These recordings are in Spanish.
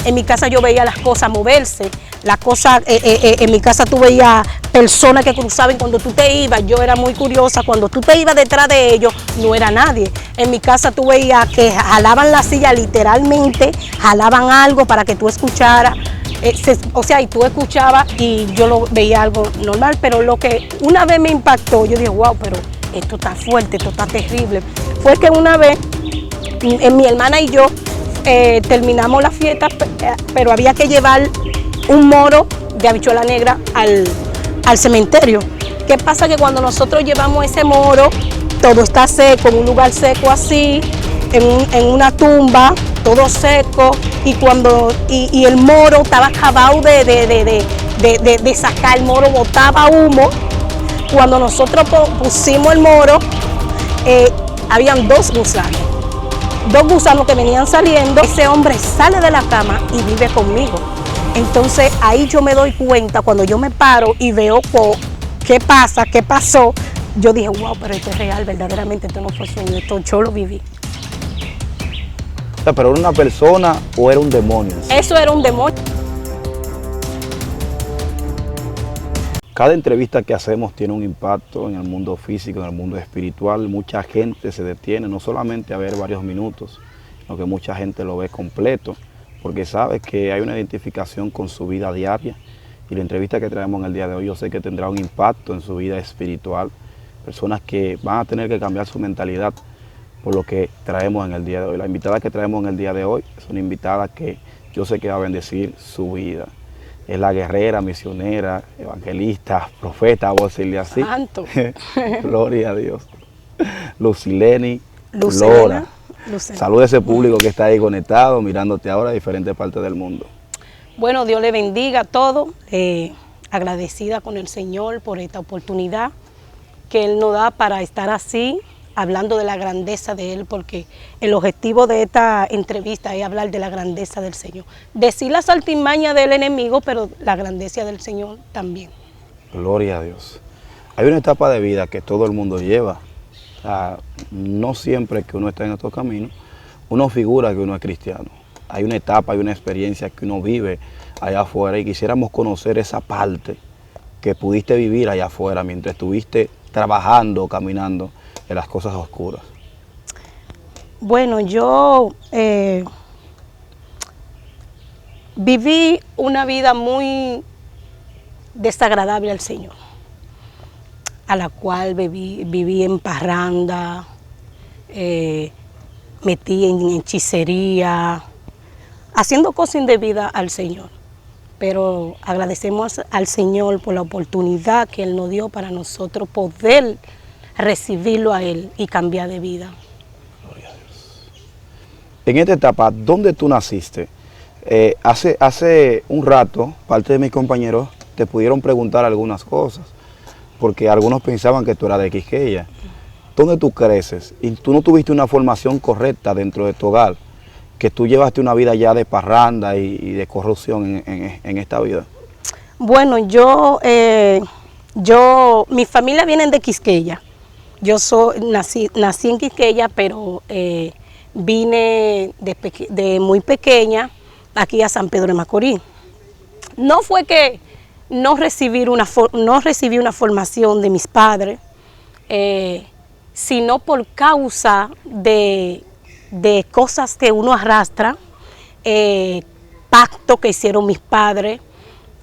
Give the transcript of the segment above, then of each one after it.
En mi casa yo veía las cosas moverse, las cosas, en mi casa tú veías personas que cruzaban. Cuando tú te ibas, yo era muy curiosa, cuando tú te ibas detrás de ellos, no era nadie. En mi casa tú veías que jalaban la silla, literalmente, jalaban algo para que tú escucharas. O sea, y tú escuchabas y yo lo veía algo normal, pero lo que una vez me impactó, yo dije, wow, pero esto está fuerte, esto está terrible. Fue que una vez, mi hermana y yo terminamos la fiesta, pero había que llevar un moro de habichuela negra al cementerio. ¿Qué pasa? Que cuando nosotros llevamos ese moro, todo está seco, en un lugar seco así, en una tumba, todo seco, y el moro estaba acabado de sacar, el moro botaba humo. Cuando nosotros pusimos el moro, habían dos gusanos que venían saliendo. Ese hombre sale de la cama y vive conmigo. Entonces ahí yo me doy cuenta, cuando yo me paro y veo qué pasa, qué pasó, yo dije, wow, pero esto es real, verdaderamente esto no fue sueño, esto yo lo viví. ¿Pero era una persona o era un demonio? Eso era un demonio. Cada entrevista que hacemos tiene un impacto en el mundo físico, en el mundo espiritual. Mucha gente se detiene, no solamente a ver varios minutos, sino que mucha gente lo ve completo, porque sabe que hay una identificación con su vida diaria. Y la entrevista que traemos en el día de hoy, yo sé que tendrá un impacto en su vida espiritual. Personas que van a tener que cambiar su mentalidad por lo que traemos en el día de hoy. La invitada que traemos en el día de hoy es una invitada que yo sé que va a bendecir su vida. Es la guerrera, misionera, evangelista, profeta, vamos a decirle así. Santo. Gloria a Dios. Lucileni Lucilena Lora. Saluda a ese público que está ahí conectado, mirándote ahora de diferentes partes del mundo. Bueno, Dios le bendiga a todos. Agradecida con el Señor por esta oportunidad que Él nos da para estar así, hablando de la grandeza de Él, porque el objetivo de esta entrevista es hablar de la grandeza del Señor. Decir la saltimaña del enemigo, pero la grandeza del Señor también. Gloria a Dios. Hay una etapa de vida que todo el mundo lleva. O sea, no siempre que uno está en estos caminos, uno figura que uno es cristiano. Hay una etapa, hay una experiencia que uno vive allá afuera y quisiéramos conocer esa parte que pudiste vivir allá afuera mientras estuviste trabajando, caminando en las cosas oscuras. Bueno, yo viví una vida muy desagradable al Señor, a la cual viví en parranda, metí en hechicería, haciendo cosas indebidas al Señor. Pero agradecemos al Señor por la oportunidad que Él nos dio para nosotros poder recibirlo a Él y cambiar de vida. Gloria a Dios. En esta etapa, ¿dónde tú naciste? Hace un rato, parte de mis compañeros te pudieron preguntar algunas cosas, porque algunos pensaban que tú eras de Quisqueya. ¿Dónde tú creces? Y tú no tuviste una formación correcta dentro de tu hogar, que tú llevaste una vida ya de parranda y de corrupción en esta vida. Bueno, mi familia viene de Quisqueya. Yo nací en Quisqueya, pero vine de muy pequeña aquí a San Pedro de Macorís. No fue que no recibí una formación de mis padres, sino por causa de cosas que uno arrastra, pactos que hicieron mis padres.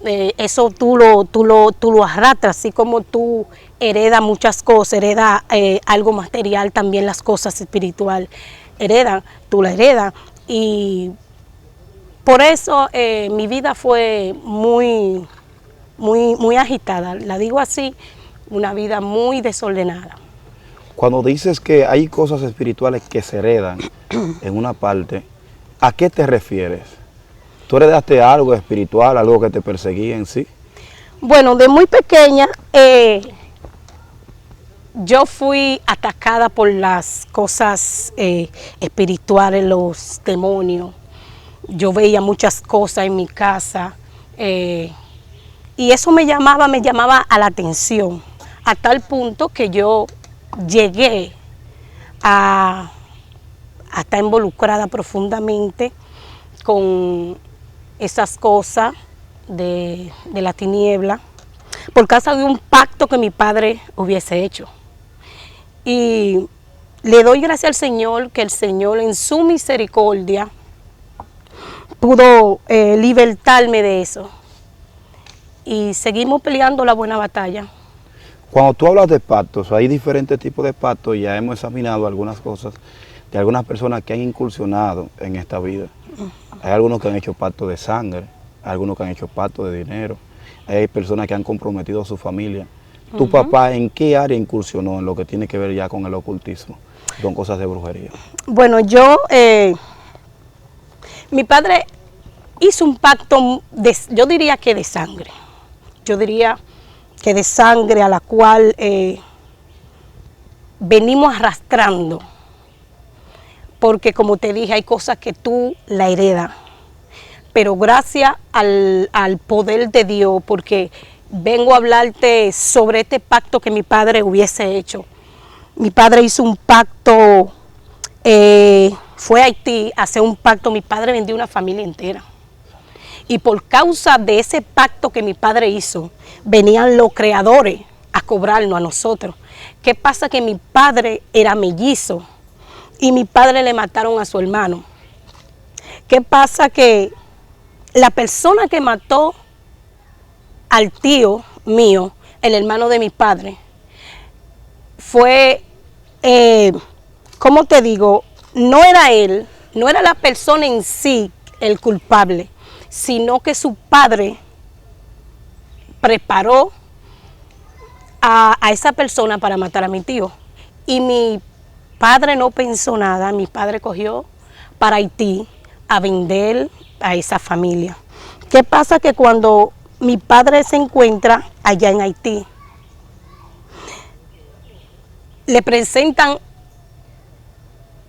Eso tú lo arrastras, así como tú heredas muchas cosas, heredas algo material, también las cosas espirituales tú la heredas. Y por eso mi vida fue muy agitada, la digo así, una vida muy desordenada. Cuando dices que hay cosas espirituales que se heredan en una parte, ¿a qué te refieres? ¿Tú heredaste algo espiritual, algo que te perseguía en sí? Bueno, de muy pequeña yo fui atacada por las cosas espirituales, los demonios. Yo veía muchas cosas en mi casa y eso me llamaba a la atención, a tal punto que yo llegué a estar involucrada profundamente con esas cosas de la tiniebla por causa de un pacto que mi padre hubiese hecho. Y le doy gracias al Señor, que el Señor en su misericordia pudo libertarme de eso. Y seguimos peleando la buena batalla. Cuando tú hablas de pactos, hay diferentes tipos de pactos, ya hemos examinado algunas cosas de algunas personas que han incursionado en esta vida. Hay algunos que han hecho pactos de sangre, hay algunos que han hecho pactos de dinero, hay personas que han comprometido a su familia. ¿Tu papá en qué área incursionó en lo que tiene que ver ya con el ocultismo, con cosas de brujería? Bueno, mi padre hizo un pacto, yo diría que de sangre. Yo diría que de sangre a la cual venimos arrastrando. Porque como te dije, hay cosas que tú la heredas. Pero gracias al poder de Dios, porque vengo a hablarte sobre este pacto que mi padre hubiese hecho. Mi padre hizo un pacto, fue a Haití a hacer un pacto, mi padre vendió una familia entera. Y por causa de ese pacto que mi padre hizo, venían los creadores a cobrarnos a nosotros. ¿Qué pasa? Que mi padre era mellizo y mi padre le mataron a su hermano. ¿Qué pasa? Que la persona que mató al tío mío, el hermano de mi padre, fue, ¿cómo te digo? No era él, no era la persona en sí el culpable, sino que su padre preparó a esa persona para matar a mi tío. Y mi padre no pensó nada, mi padre cogió para Haití a vender a esa familia. ¿Qué pasa? Que cuando mi padre se encuentra allá en Haití, le presentan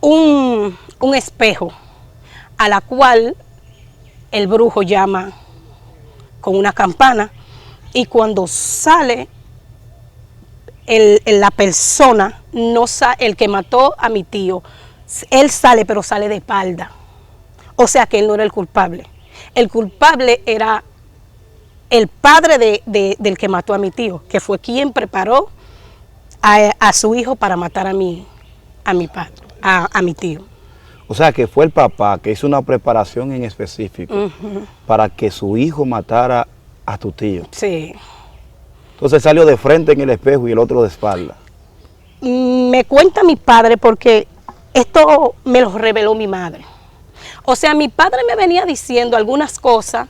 un espejo a la cual el brujo llama con una campana, y cuando sale la persona, el que mató a mi tío, él sale, pero sale de espalda. O sea que él no era el culpable. El culpable era el padre del que mató a mi tío, que fue quien preparó a su hijo para matar a mi tío. O sea que fue el papá que hizo una preparación en específico para que su hijo matara a tu tío. Sí. Entonces salió de frente en el espejo y el otro de espalda. Me cuenta mi padre, porque esto me lo reveló mi madre. O sea, mi padre me venía diciendo algunas cosas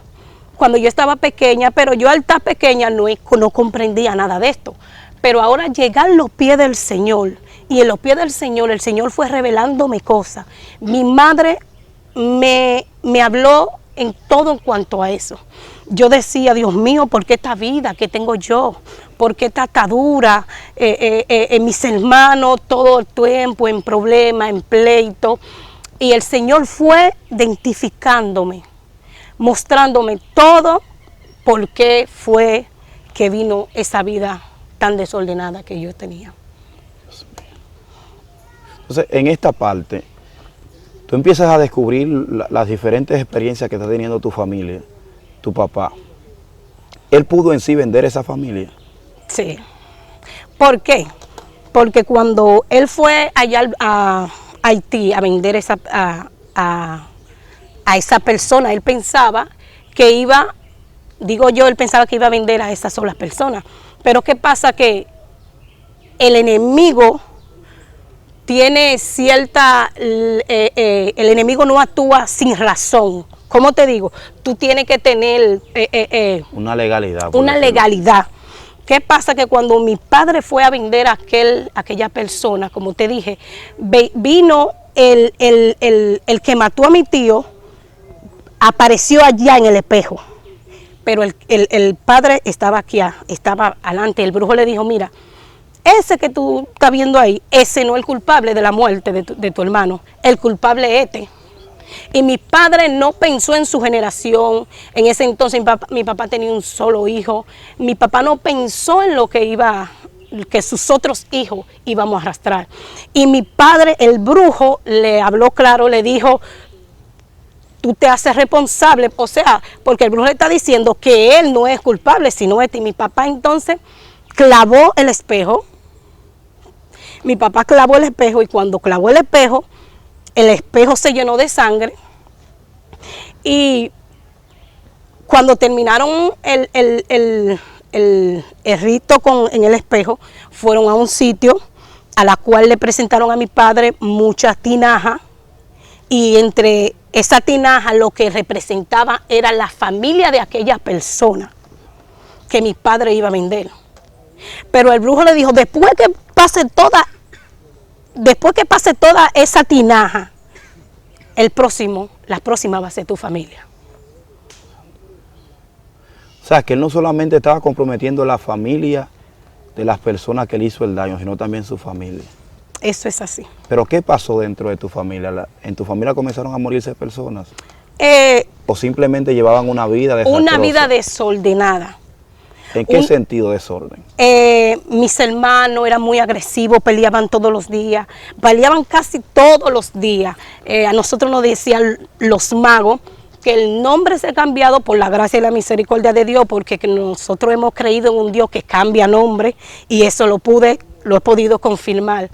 cuando yo estaba pequeña, pero yo al estar pequeña no comprendía nada de esto. Pero ahora llegar a los pies del Señor, y en los pies del Señor, el Señor fue revelándome cosas. Mi madre me habló en todo en cuanto a eso. Yo decía, Dios mío, ¿por qué esta vida que tengo yo? ¿Por qué esta atadura? Mis hermanos todo el tiempo en problemas, en pleito. Y el Señor fue identificándome, mostrándome todo por qué fue que vino esa vida tan desordenada que yo tenía. Entonces, en esta parte, tú empiezas a descubrir las diferentes experiencias que está teniendo tu familia, tu papá. ¿Él pudo en sí vender esa familia? Sí. ¿Por qué? Porque cuando él fue allá a Haití a vender a esa persona, él pensaba que iba, él pensaba que iba a vender a esas solas personas. Pero ¿qué pasa? Que el enemigo tiene el enemigo no actúa sin razón. ¿Cómo te digo? Tú tienes que tener una legalidad. Una legalidad. ¿Qué pasa? Que cuando mi padre fue a vender a aquella persona, como te dije, vino el que mató a mi tío, apareció allá en el espejo. Pero el padre estaba aquí, estaba adelante. El brujo le dijo, mira, ese que tú estás viendo ahí, ese no es el culpable de la muerte de tu hermano. El culpable es este. Y mi padre no pensó en su generación. En ese entonces mi papá tenía un solo hijo. Mi papá no pensó en lo que sus otros hijos íbamos a arrastrar. Y mi padre, el brujo, le habló claro, le dijo, tú te haces responsable, o sea, porque el brujo le está diciendo que él no es culpable, sino este. Y mi papá entonces clavó el espejo. Mi papá clavó el espejo y cuando clavó el espejo se llenó de sangre. Y cuando terminaron el rito en el espejo, fueron a un sitio a la cual le presentaron a mi padre muchas tinajas, y entre esa tinaja lo que representaba era la familia de aquella persona que mi padre iba a vender. Pero el brujo le dijo, después que pase toda esa tinaja, la próxima va a ser tu familia. O sea, que él no solamente estaba comprometiendo la familia de las personas que le hizo el daño, sino también su familia. Eso es así. Pero ¿qué pasó dentro de tu familia? ¿En tu familia comenzaron a morirse personas? ¿O simplemente llevaban una vida desastrosa? Una vida desordenada. ¿En qué sentido desorden? Mis hermanos eran muy agresivos, peleaban todos los días, peleaban casi todos los días. A nosotros nos decían los magos que el nombre se ha cambiado por la gracia y la misericordia de Dios, porque nosotros hemos creído en un Dios que cambia nombre, y eso lo he podido confirmar.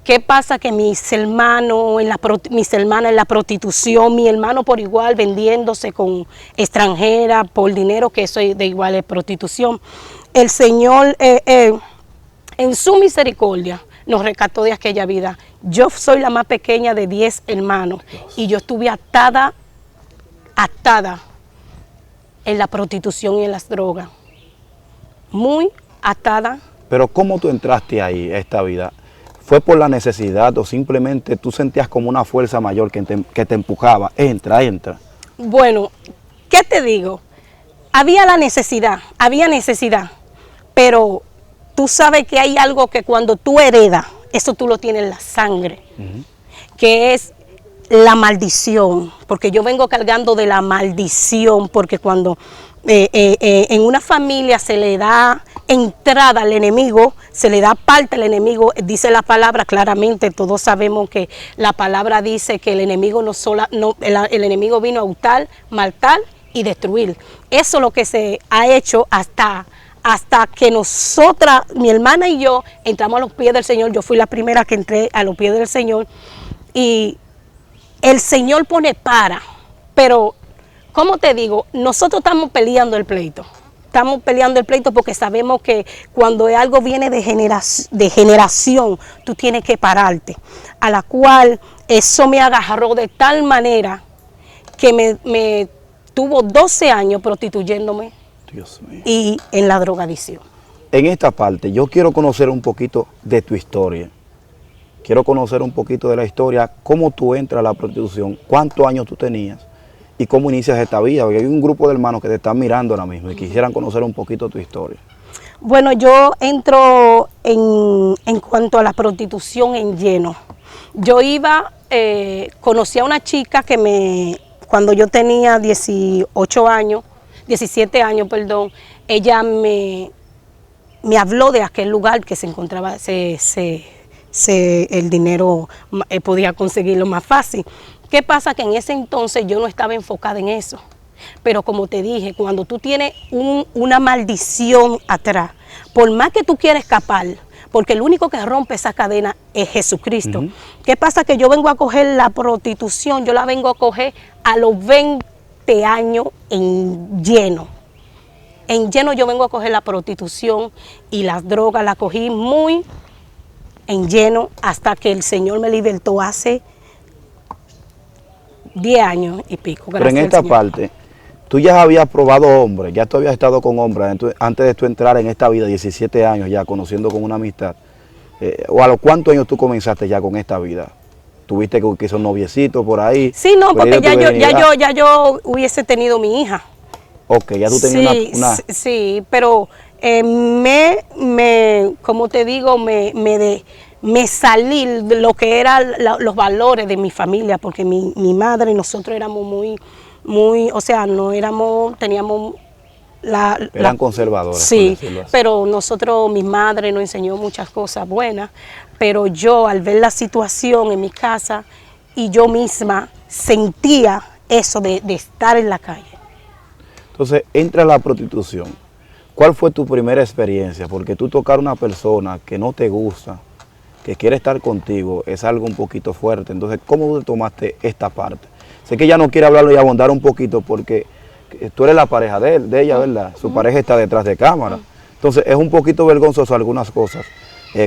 ¿Qué pasa? Que mis hermanas en la prostitución, mi hermano por igual vendiéndose con extranjera por dinero, que eso de igual es prostitución. El Señor en su misericordia nos rescató de aquella vida. Yo soy la más pequeña de 10 hermanos y yo estuve atada en la prostitución y en las drogas. Muy atada. Pero ¿cómo tú entraste ahí, a esta vida? ¿Fue por la necesidad o simplemente tú sentías como una fuerza mayor que te empujaba? Entra. Bueno, ¿qué te digo? Había necesidad, pero tú sabes que hay algo que cuando tú heredas, eso tú lo tienes en la sangre, que es la maldición, porque yo vengo cargando de la maldición, porque cuando en una familia se le da entrada al enemigo, se le da parte al enemigo, dice la palabra claramente, todos sabemos que la palabra dice que el enemigo el enemigo vino a hurtar, matar y destruir. Eso es lo que se ha hecho hasta que nosotras, mi hermana y yo, entramos a los pies del Señor. Yo fui la primera que entré a los pies del Señor, y el Señor pone pero, ¿cómo te digo? Nosotros estamos peleando el pleito. Estamos peleando el pleito porque sabemos que cuando algo viene de generación, tú tienes que pararte. A la cual eso me agarró de tal manera que me tuvo 12 años prostituyéndome. Dios mío. Y en la drogadicción. En esta parte yo quiero conocer un poquito de tu historia. Quiero conocer un poquito de la historia, cómo tú entras a la prostitución, cuántos años tú tenías y cómo inicias esta vida, porque hay un grupo de hermanos que te están mirando ahora mismo y quisieran conocer un poquito tu historia. Bueno, yo entro en cuanto a la prostitución en lleno. Yo conocí a una chica que cuando yo tenía 17 años, ella me habló de aquel lugar que se encontraba, el dinero podía conseguirlo más fácil. ¿Qué pasa? Que en ese entonces yo no estaba enfocada en eso. Pero como te dije, cuando tú tienes una maldición atrás, por más que tú quieras escapar, porque el único que rompe esa cadena es Jesucristo. ¿Qué pasa? Que yo vengo a coger la prostitución, yo la vengo a coger a los 20 años en lleno. En lleno yo vengo a coger la prostitución y las drogas, la cogí muy en lleno hasta que el Señor me libertó hace 10 años y pico. Pero en esta parte, tú ya habías probado hombres, ya tú habías estado con hombres antes de tú entrar en esta vida, 17 años ya, conociendo con una amistad. ¿O a los cuántos años tú comenzaste ya con esta vida? ¿Tuviste que son noviecitos por ahí? Sí, no, porque ya yo hubiese tenido mi hija. Ok, ya tú tenías una... Sí, pero como te digo, me salí de lo que eran los valores de mi familia, porque mi madre y nosotros éramos muy, o sea, teníamos eran conservadores. Sí, pero mi madre nos enseñó muchas cosas buenas, pero yo al ver la situación en mi casa y yo misma sentía eso de estar en la calle. Entonces, entra la prostitución. ¿Cuál fue tu primera experiencia? Porque tú tocar a una persona que no te gusta, que quiere estar contigo, es algo un poquito fuerte. Entonces, ¿cómo tú tomaste esta parte? Sé que ella no quiere hablarlo y abundar un poquito porque tú eres la pareja de ella, ¿verdad? Su pareja está detrás de cámara. Entonces, es un poquito vergonzoso algunas cosas,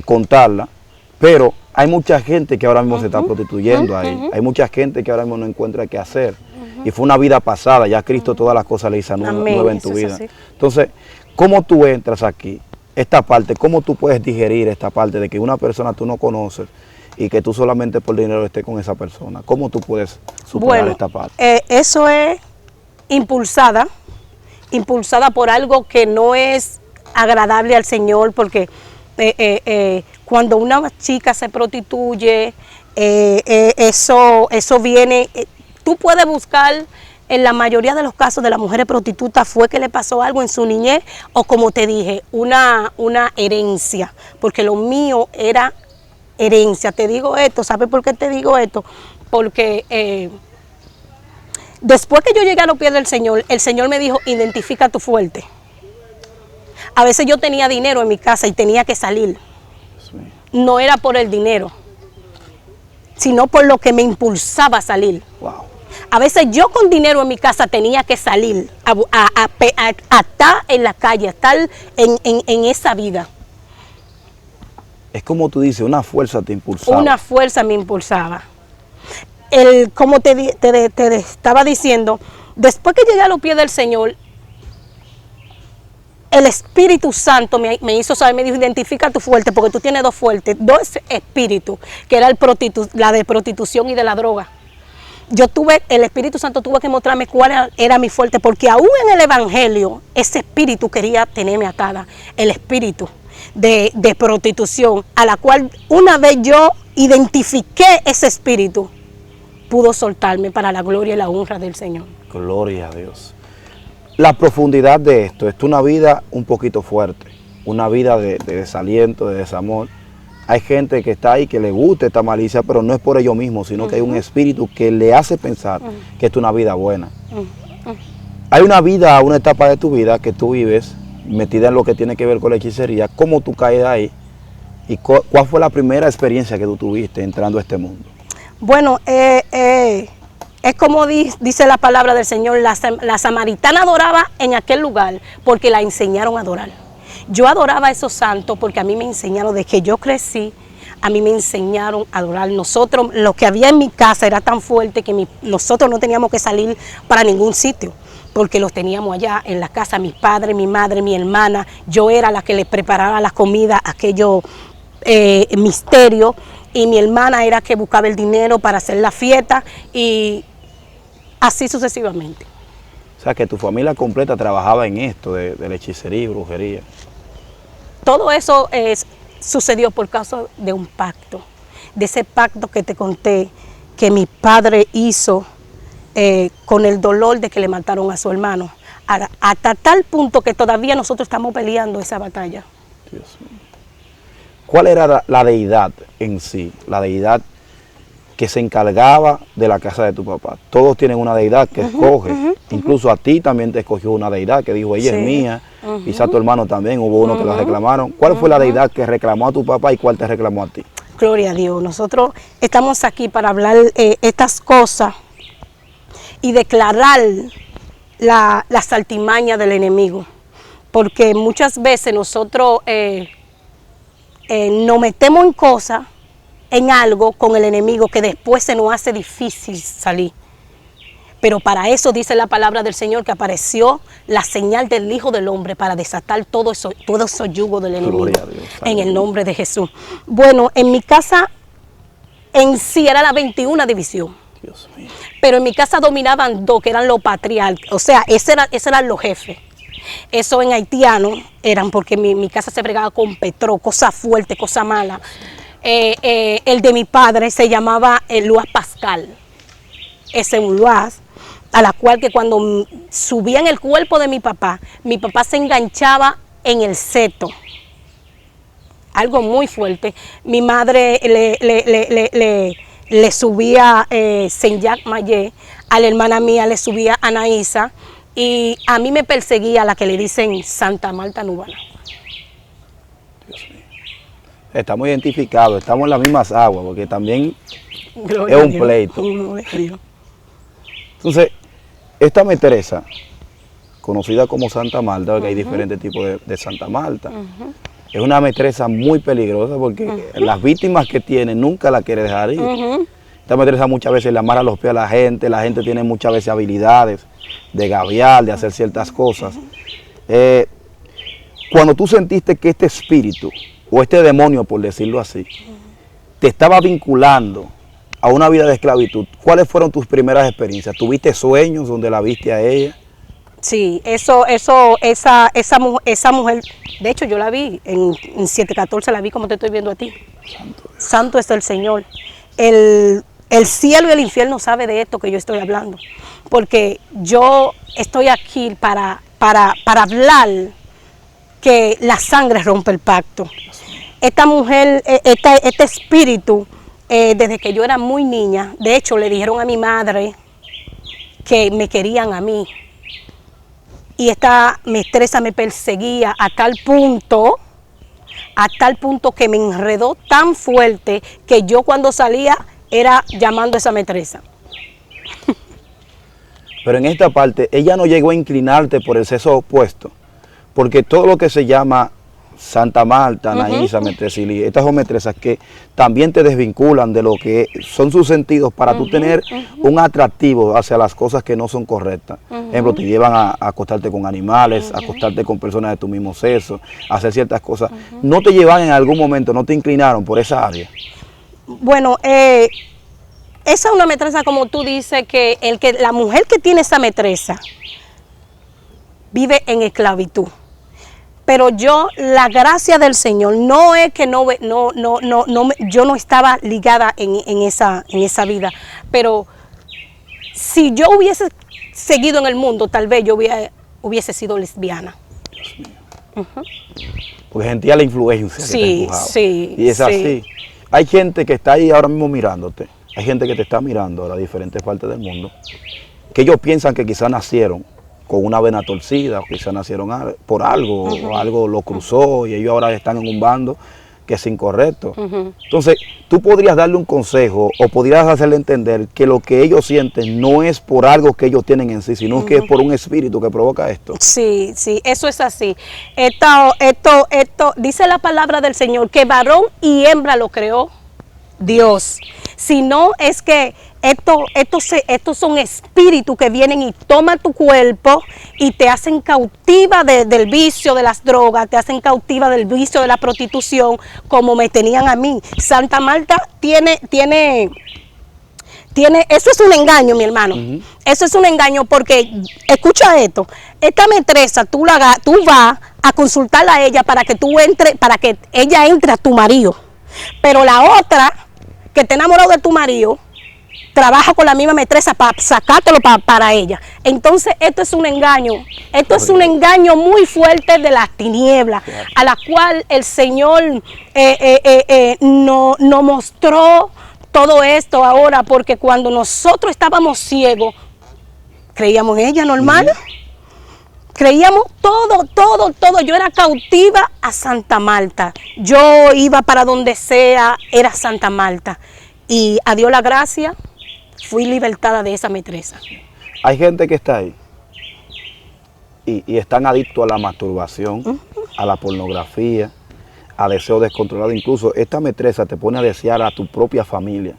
contarla, pero hay mucha gente que ahora mismo se está prostituyendo ahí. Hay mucha gente que ahora mismo no encuentra qué hacer. Y fue una vida pasada, ya Cristo todas las cosas le hizo nueva en tu vida. Entonces, ¿cómo tú entras aquí? Esta parte, ¿cómo tú puedes digerir esta parte de que una persona tú no conoces y que tú solamente por dinero estés con esa persona? ¿Cómo tú puedes superar esta parte? Eso es impulsada por algo que no es agradable al Señor, porque cuando una chica se prostituye, eso viene, tú puedes buscar. En la mayoría de los casos de las mujeres prostitutas fue que le pasó algo en su niñez o, como te dije, una herencia, porque lo mío era herencia. Te digo esto, ¿sabes por qué te digo esto? Porque después que yo llegué a los pies del Señor, el Señor me dijo, identifica tu fuerte. A veces yo tenía dinero en mi casa y tenía que salir. No era por el dinero, sino por lo que me impulsaba a salir. Wow. A veces yo con dinero en mi casa tenía que salir a estar en la calle, a estar en esa vida. Es como tú dices, una fuerza te impulsaba. Una fuerza me impulsaba. Como te estaba diciendo, después que llegué a los pies del Señor, el Espíritu Santo me hizo saber, me dijo, identifica tu fuerte, porque tú tienes dos espíritus, que era la de prostitución y de la droga. El Espíritu Santo tuvo que mostrarme cuál era mi fuerte, porque aún en el Evangelio, ese espíritu quería tenerme atada, el espíritu de prostitución, a la cual una vez yo identifiqué ese espíritu, pudo soltarme para la gloria y la honra del Señor. Gloria a Dios. La profundidad de esto es una vida un poquito fuerte, una vida de desaliento, de desamor. Hay gente que está ahí que le gusta esta malicia, pero no es por ello mismo, sino que hay un espíritu que le hace pensar que esto es una vida buena. Hay una vida, una etapa de tu vida que tú vives metida en lo que tiene que ver con la hechicería. ¿Cómo tú caes ahí? ¿Y cuál fue la primera experiencia que tú tuviste entrando a este mundo? Bueno, es como dice la palabra del Señor, la samaritana adoraba en aquel lugar porque la enseñaron a adorar. Yo adoraba a esos santos porque a mí me enseñaron, desde que yo crecí, a mí me enseñaron a adorar. Nosotros, lo que había en mi casa era tan fuerte que nosotros no teníamos que salir para ningún sitio, porque los teníamos allá en la casa, mis padres, mi madre, mi hermana. Yo era la que les preparaba la comida, aquello misterio, y mi hermana era que buscaba el dinero para hacer la fiesta, y así sucesivamente. O sea, que tu familia completa trabajaba en esto, de la hechicería y brujería. Todo eso sucedió por causa de un pacto, de ese pacto que te conté, que mi padre hizo con el dolor de que le mataron a su hermano, hasta tal punto que todavía nosotros estamos peleando esa batalla. Dios mío. ¿Cuál era la deidad en sí? La deidad que se encargaba de la casa de tu papá. Todos tienen una deidad que escoge. Incluso a ti también te escogió una deidad que dijo, ella es mía. Quizá tu hermano también, hubo uno que la reclamaron. ¿Cuál fue la deidad que reclamó a tu papá y cuál te reclamó a ti? Gloria a Dios. Nosotros estamos aquí para hablar estas cosas y declarar las artimañas del enemigo. Porque muchas veces nosotros nos metemos en cosas, en algo con el enemigo que después se nos hace difícil salir. Pero para eso dice la palabra del Señor que apareció la señal del Hijo del Hombre para desatar todo eso yugo del enemigo. En el nombre de Jesús. Bueno, en mi casa en sí era la 21 división. Dios mío. Pero en mi casa dominaban dos, que eran los patriarcas. O sea, esos eran los jefes. Eso en haitiano eran porque mi casa se bregaba con petróleo, cosas fuertes, cosas malas. El de mi padre se llamaba Luas Pascal. Ese un Luas, a la cual que cuando subían el cuerpo de mi papá se enganchaba en el seto. Algo muy fuerte. Mi madre le subía Saint Jacques Mayet, a la hermana mía le subía Anaísa, y a mí me perseguía la que le dicen Santa Marta Nubana. Dios mío. Estamos identificados, estamos en las mismas aguas, porque también Gloria es a un Dios. pleito. Gloria a Dios. Entonces, esta María Teresa, conocida como Santa Marta, porque hay diferentes tipos de Santa Marta, es una María Teresa muy peligrosa porque las víctimas que tiene nunca la quiere dejar ir. Esta María Teresa muchas veces le amarra los pies a la gente tiene muchas veces habilidades de gaviar, de hacer ciertas cosas. Cuando tú sentiste que este espíritu, o este demonio, por decirlo así, te estaba vinculando a una vida de esclavitud, ¿cuáles fueron tus primeras experiencias? ¿Tuviste sueños donde la viste a ella? Sí, esa mujer, de hecho yo la vi en 714, la vi como te estoy viendo a ti. Santo es el Señor. El cielo y el infierno sabe de esto que yo estoy hablando, porque yo estoy aquí para hablar que la sangre rompe el pacto. Esta mujer, este espíritu, desde que yo era muy niña, de hecho le dijeron a mi madre que me querían a mí. Y esta maestresa me perseguía a tal punto que me enredó tan fuerte que yo cuando salía era llamando a esa maestresa. Pero en esta parte, ella no llegó a inclinarte por el sexo opuesto, porque todo lo que se llama Santa Marta, Anaísa, Metresili, estas son maestresas que también te desvinculan de lo que son sus sentidos para tú tener un atractivo hacia las cosas que no son correctas. Por ejemplo, te llevan a acostarte con animales, a acostarte con personas de tu mismo sexo, a hacer ciertas cosas. ¿No te llevan en algún momento, no te inclinaron por esa área? Bueno, esa es una maestresa, como tú dices, que la mujer que tiene esa maestresa vive en esclavitud. Pero yo, la gracia del Señor, no es que yo no estaba ligada en esa vida, pero si yo hubiese seguido en el mundo, tal vez yo hubiese sido lesbiana. Dios mío. Porque sentía la influencia que te empujaba. Sí, y es así. Hay gente que está ahí ahora mismo mirándote, hay gente que te está mirando ahora de diferentes partes del mundo, que ellos piensan que quizás nacieron con una vena torcida, o quizás nacieron por algo, o algo lo cruzó y ellos ahora están en un bando que es incorrecto. Entonces, tú podrías darle un consejo o podrías hacerle entender que lo que ellos sienten no es por algo que ellos tienen en sí, sino que es por un espíritu que provoca esto. Sí, eso es así. Esto dice la palabra del Señor, que varón y hembra lo creó Dios. Si no, es que estos son espíritus que vienen y toman tu cuerpo y te hacen cautiva del vicio de las drogas, te hacen cautiva del vicio de la prostitución, como me tenían a mí. Santa Marta tiene, eso es un engaño, mi hermano. Eso es un engaño porque, escucha esto, esta maestresa, tú vas a consultarla a ella para que ella entre a tu marido. Pero la otra, que te enamoró de tu marido, trabaja con la misma maestresa para sacártelo para ella. Entonces esto es un engaño. Esto es un engaño muy fuerte de las tinieblas, a la cual el Señor nos mostró todo esto ahora, porque cuando nosotros estábamos ciegos, creíamos en ella normal. Creíamos todo. Yo era cautiva a Santa Marta. Yo iba para donde sea, era Santa Marta. Y a Dios la gracia, fui libertada de esa maestresa. Hay gente que está ahí y están adictos a la masturbación, a la pornografía, a deseo descontrolado. Incluso esta maestresa te pone a desear a tu propia familia,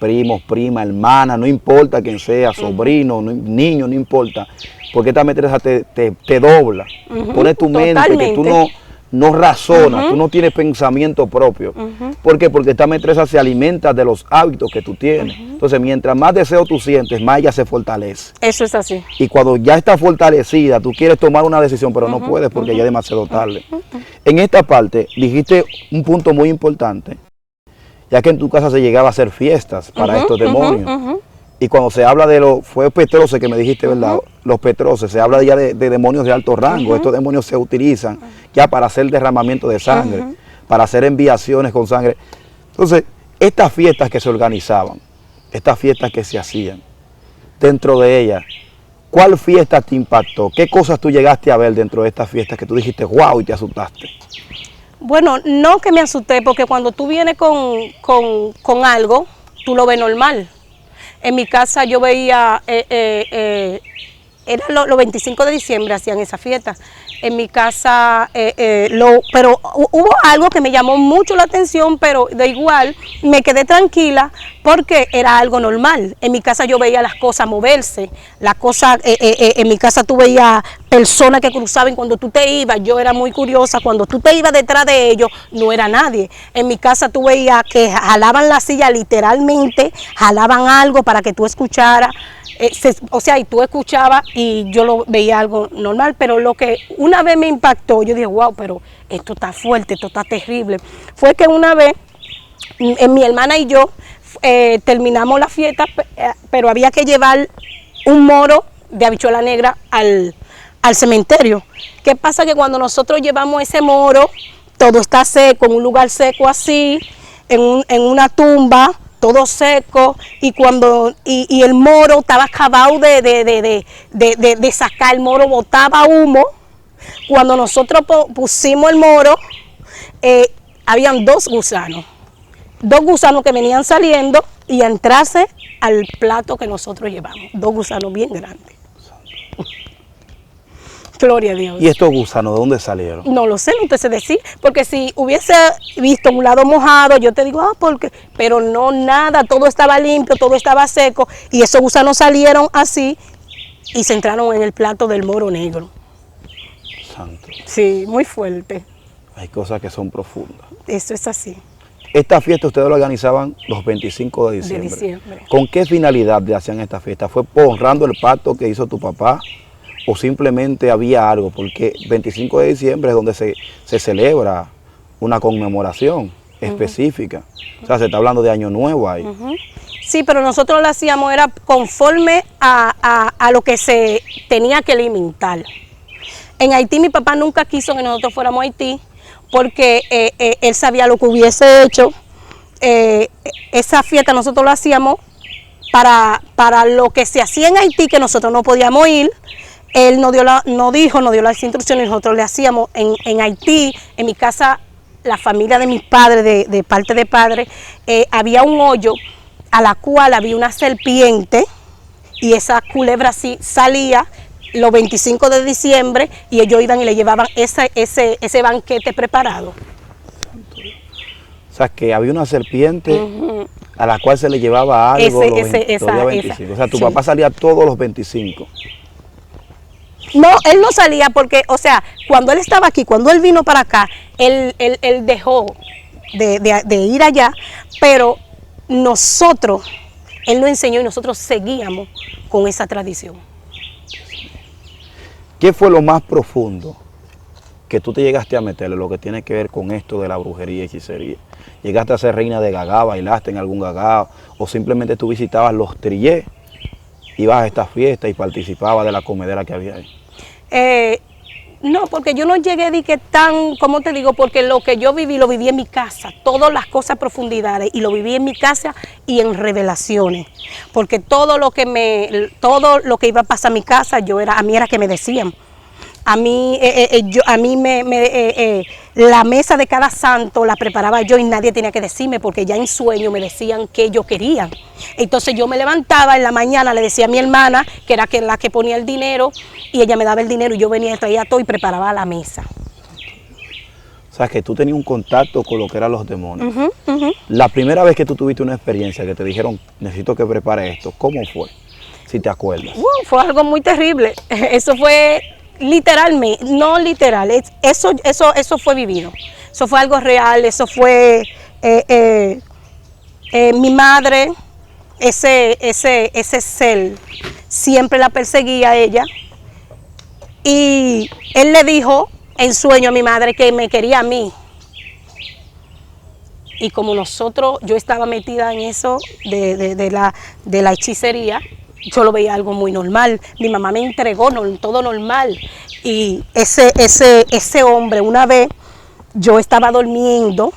primos, prima, hermana, no importa quién sea, sobrino, niño, no importa. Porque esta maestresa te dobla, pone tu mente que tú no razonas, tú no tienes pensamiento propio. ¿Por qué? Porque esta maestresa se alimenta de los hábitos que tú tienes. Entonces, mientras más deseo tú sientes, más ella se fortalece. Eso es así. Y cuando ya está fortalecida, tú quieres tomar una decisión, pero no puedes porque ya es demasiado tarde. En esta parte, dijiste un punto muy importante, ya que en tu casa se llegaba a hacer fiestas para estos demonios. Y cuando se habla de fue Petrose que me dijiste, ¿verdad? Los Petroses, se habla ya de demonios de alto rango. Estos demonios se utilizan ya para hacer derramamiento de sangre, para hacer enviaciones con sangre. Entonces, estas fiestas que se organizaban, estas fiestas que se hacían, dentro de ella, ¿cuál fiesta te impactó? ¿Qué cosas tú llegaste a ver dentro de estas fiestas que tú dijiste, wow, y te asustaste? Bueno, no que me asusté, porque cuando tú vienes con algo, tú lo ves normal. En mi casa yo veía, era los 25 de diciembre hacían esa fiesta. En mi casa, pero hubo algo que me llamó mucho la atención, pero de igual me quedé tranquila porque era algo normal. En mi casa yo veía las cosas moverse, en mi casa tú veías personas que cruzaban cuando tú te ibas. Yo era muy curiosa, cuando tú te ibas detrás de ellos no era nadie. En mi casa tú veías que jalaban la silla, literalmente jalaban algo para que tú escucharas. O sea, y tú escuchabas y yo lo veía algo normal, pero lo que una vez me impactó, yo dije, wow, pero esto está fuerte, esto está terrible, fue que una vez mi hermana y yo terminamos la fiesta, pero había que llevar un moro de habichuela negra al cementerio. ¿Qué pasa? Que cuando nosotros llevamos ese moro, todo está seco, en un lugar seco así, en una tumba, todo seco, y el moro estaba acabado de sacar, el moro botaba humo. Cuando nosotros pusimos el moro, habían dos gusanos que venían saliendo y a entrarse al plato que nosotros llevamos, dos gusanos bien grandes. Gloria a Dios. ¿Y estos gusanos de dónde salieron? No lo sé, no te sé decir, porque si hubiese visto un lado mojado, yo te digo, pero no, nada, todo estaba limpio, todo estaba seco, y esos gusanos salieron así y se entraron en el plato del moro negro. Santo. Sí, muy fuerte. Hay cosas que son profundas. Eso es así. Esta fiesta ustedes la organizaban los 25 de diciembre. ¿Con qué finalidad le hacían esta fiesta? ¿Fue honrando el pacto que hizo tu papá? ¿O simplemente había algo? Porque 25 de diciembre es donde se celebra una conmemoración específica. O sea, se está hablando de Año Nuevo ahí. Sí, pero nosotros lo hacíamos, era conforme a lo que se tenía que alimentar. En Haití mi papá nunca quiso que nosotros fuéramos a Haití, porque él sabía lo que hubiese hecho. Esa fiesta nosotros lo hacíamos para lo que se hacía en Haití, que nosotros no podíamos ir. Él nos dio las instrucciones, nosotros le hacíamos en Haití. En mi casa, la familia de mis padres, de parte de padre, había un hoyo a la cual había una serpiente, y esa culebra sí salía los 25 de diciembre, y ellos iban y le llevaban ese banquete preparado. O sea, que había una serpiente a la cual se le llevaba algo los días 25. O sea, tu papá salía todos los 25. No, él no salía porque, o sea, cuando él estaba aquí, cuando él vino para acá, él dejó de ir allá, pero nosotros, él nos enseñó y nosotros seguíamos con esa tradición. ¿Qué fue lo más profundo que tú te llegaste a meterle, lo que tiene que ver con esto de la brujería y hechicería? ¿Llegaste a ser reina de gagá, bailaste en algún gagá, o simplemente tú visitabas los trillés, ibas a estas fiestas y participabas de la comedera que había ahí? No, porque yo no llegué de que tan, ¿cómo te digo? Porque lo que yo viví, lo viví en mi casa, todas las cosas profundidades, y lo viví en mi casa y en revelaciones, porque todo lo que iba a pasar en mi casa, a mí era que me decían. A mí, la mesa de cada santo la preparaba yo y nadie tenía que decirme, porque ya en sueño me decían que ellos querían. Entonces yo me levantaba en la mañana, le decía a mi hermana, que era la que ponía el dinero, y ella me daba el dinero y yo venía y traía todo y preparaba la mesa. O sea, que tú tenías un contacto con lo que eran los demonios. La primera vez que tú tuviste una experiencia que te dijeron, necesito que prepare esto, ¿cómo fue? Si te acuerdas. Fue algo muy terrible. Eso fue literalmente, no literal, eso fue vivido. Eso fue algo real, eso fue mi madre, ese ser siempre la perseguía a ella, y él le dijo en sueño a mi madre que me quería a mí. Y como yo estaba metida en eso de la hechicería, yo lo veía algo muy normal. Mi mamá me entregó todo normal. Y ese hombre, una vez yo estaba durmiendo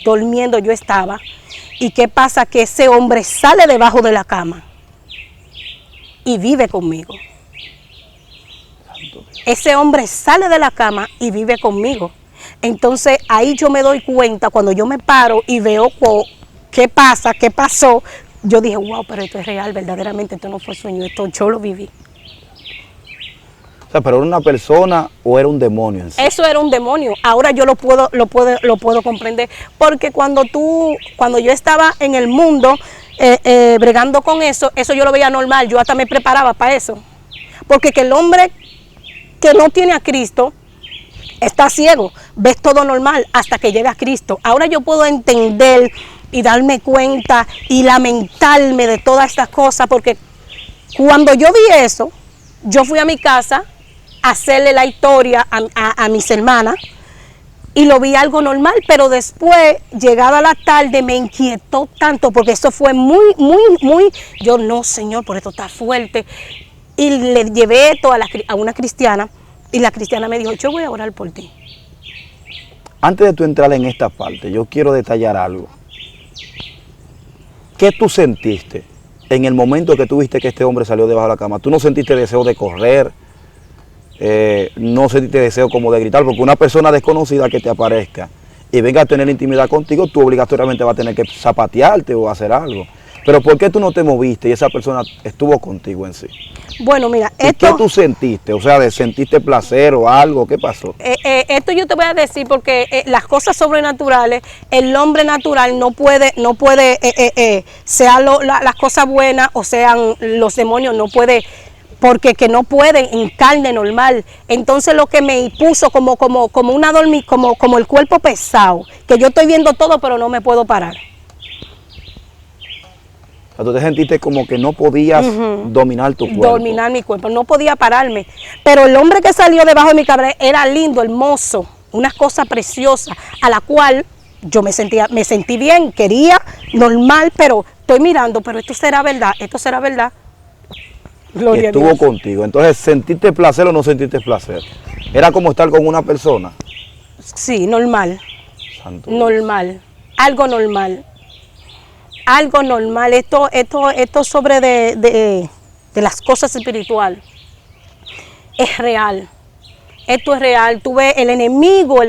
yo estaba. ¿Y qué pasa? Que ese hombre sale debajo de la cama. y vive conmigo. Santo Dios. Ese hombre sale de la cama y vive conmigo. Entonces ahí yo me doy cuenta, cuando yo me paro y veo qué pasa, qué pasó, yo dije, wow, pero esto es real, verdaderamente esto no fue sueño, esto yo lo viví. O sea, ¿pero era una persona o era un demonio en sí? Eso era un demonio. Ahora yo lo puedo comprender, porque cuando yo estaba en el mundo bregando con eso yo lo veía normal, yo hasta me preparaba para eso. Porque que el hombre que no tiene a Cristo está ciego, ves todo normal hasta que llega a Cristo. Ahora yo puedo entender y darme cuenta y lamentarme de todas estas cosas, porque cuando yo vi eso, yo fui a mi casa a hacerle la historia a mis hermanas y lo vi algo normal, pero después, llegada la tarde, me inquietó tanto, porque eso fue muy, yo no, Señor, por esto está fuerte. Y le llevé esto a una cristiana, y la cristiana me dijo, yo voy a orar por ti. Antes de tú entrar en esta parte, yo quiero detallar algo. ¿Qué tú sentiste en el momento que tú viste que este hombre salió debajo de la cama? ¿Tú no sentiste deseo de correr? ¿No sentiste deseo como de gritar? Porque una persona desconocida que te aparezca y venga a tener intimidad contigo, tú obligatoriamente vas a tener que zapatearte o hacer algo. Pero ¿por qué tú no te moviste y esa persona estuvo contigo en sí? Bueno, mira, ¿Qué tú sentiste? O sea, ¿sentiste placer o algo? ¿Qué pasó? Esto yo te voy a decir porque las cosas sobrenaturales, el hombre natural no puede sean las cosas buenas o sean los demonios, no puede, porque que no pueden en carne normal. Entonces lo que me puso como una dormir, como el cuerpo pesado, que yo estoy viendo todo pero no me puedo parar. O sea, tú te sentiste como que no podías dominar tu cuerpo. Dominar mi cuerpo, no podía pararme. Pero el hombre que salió debajo de mi cabeza era lindo, hermoso, una cosa preciosa, a la cual yo me sentí bien, quería, normal, pero estoy mirando, pero esto será verdad, Gloria y estuvo a Dios. contigo. Entonces, ¿sentiste placer o no sentiste placer? ¿Era como estar con una persona? Sí, normal. Santo. Normal, algo normal. Algo normal, esto sobre de las cosas espirituales es real. Esto es real. Tú ves, el enemigo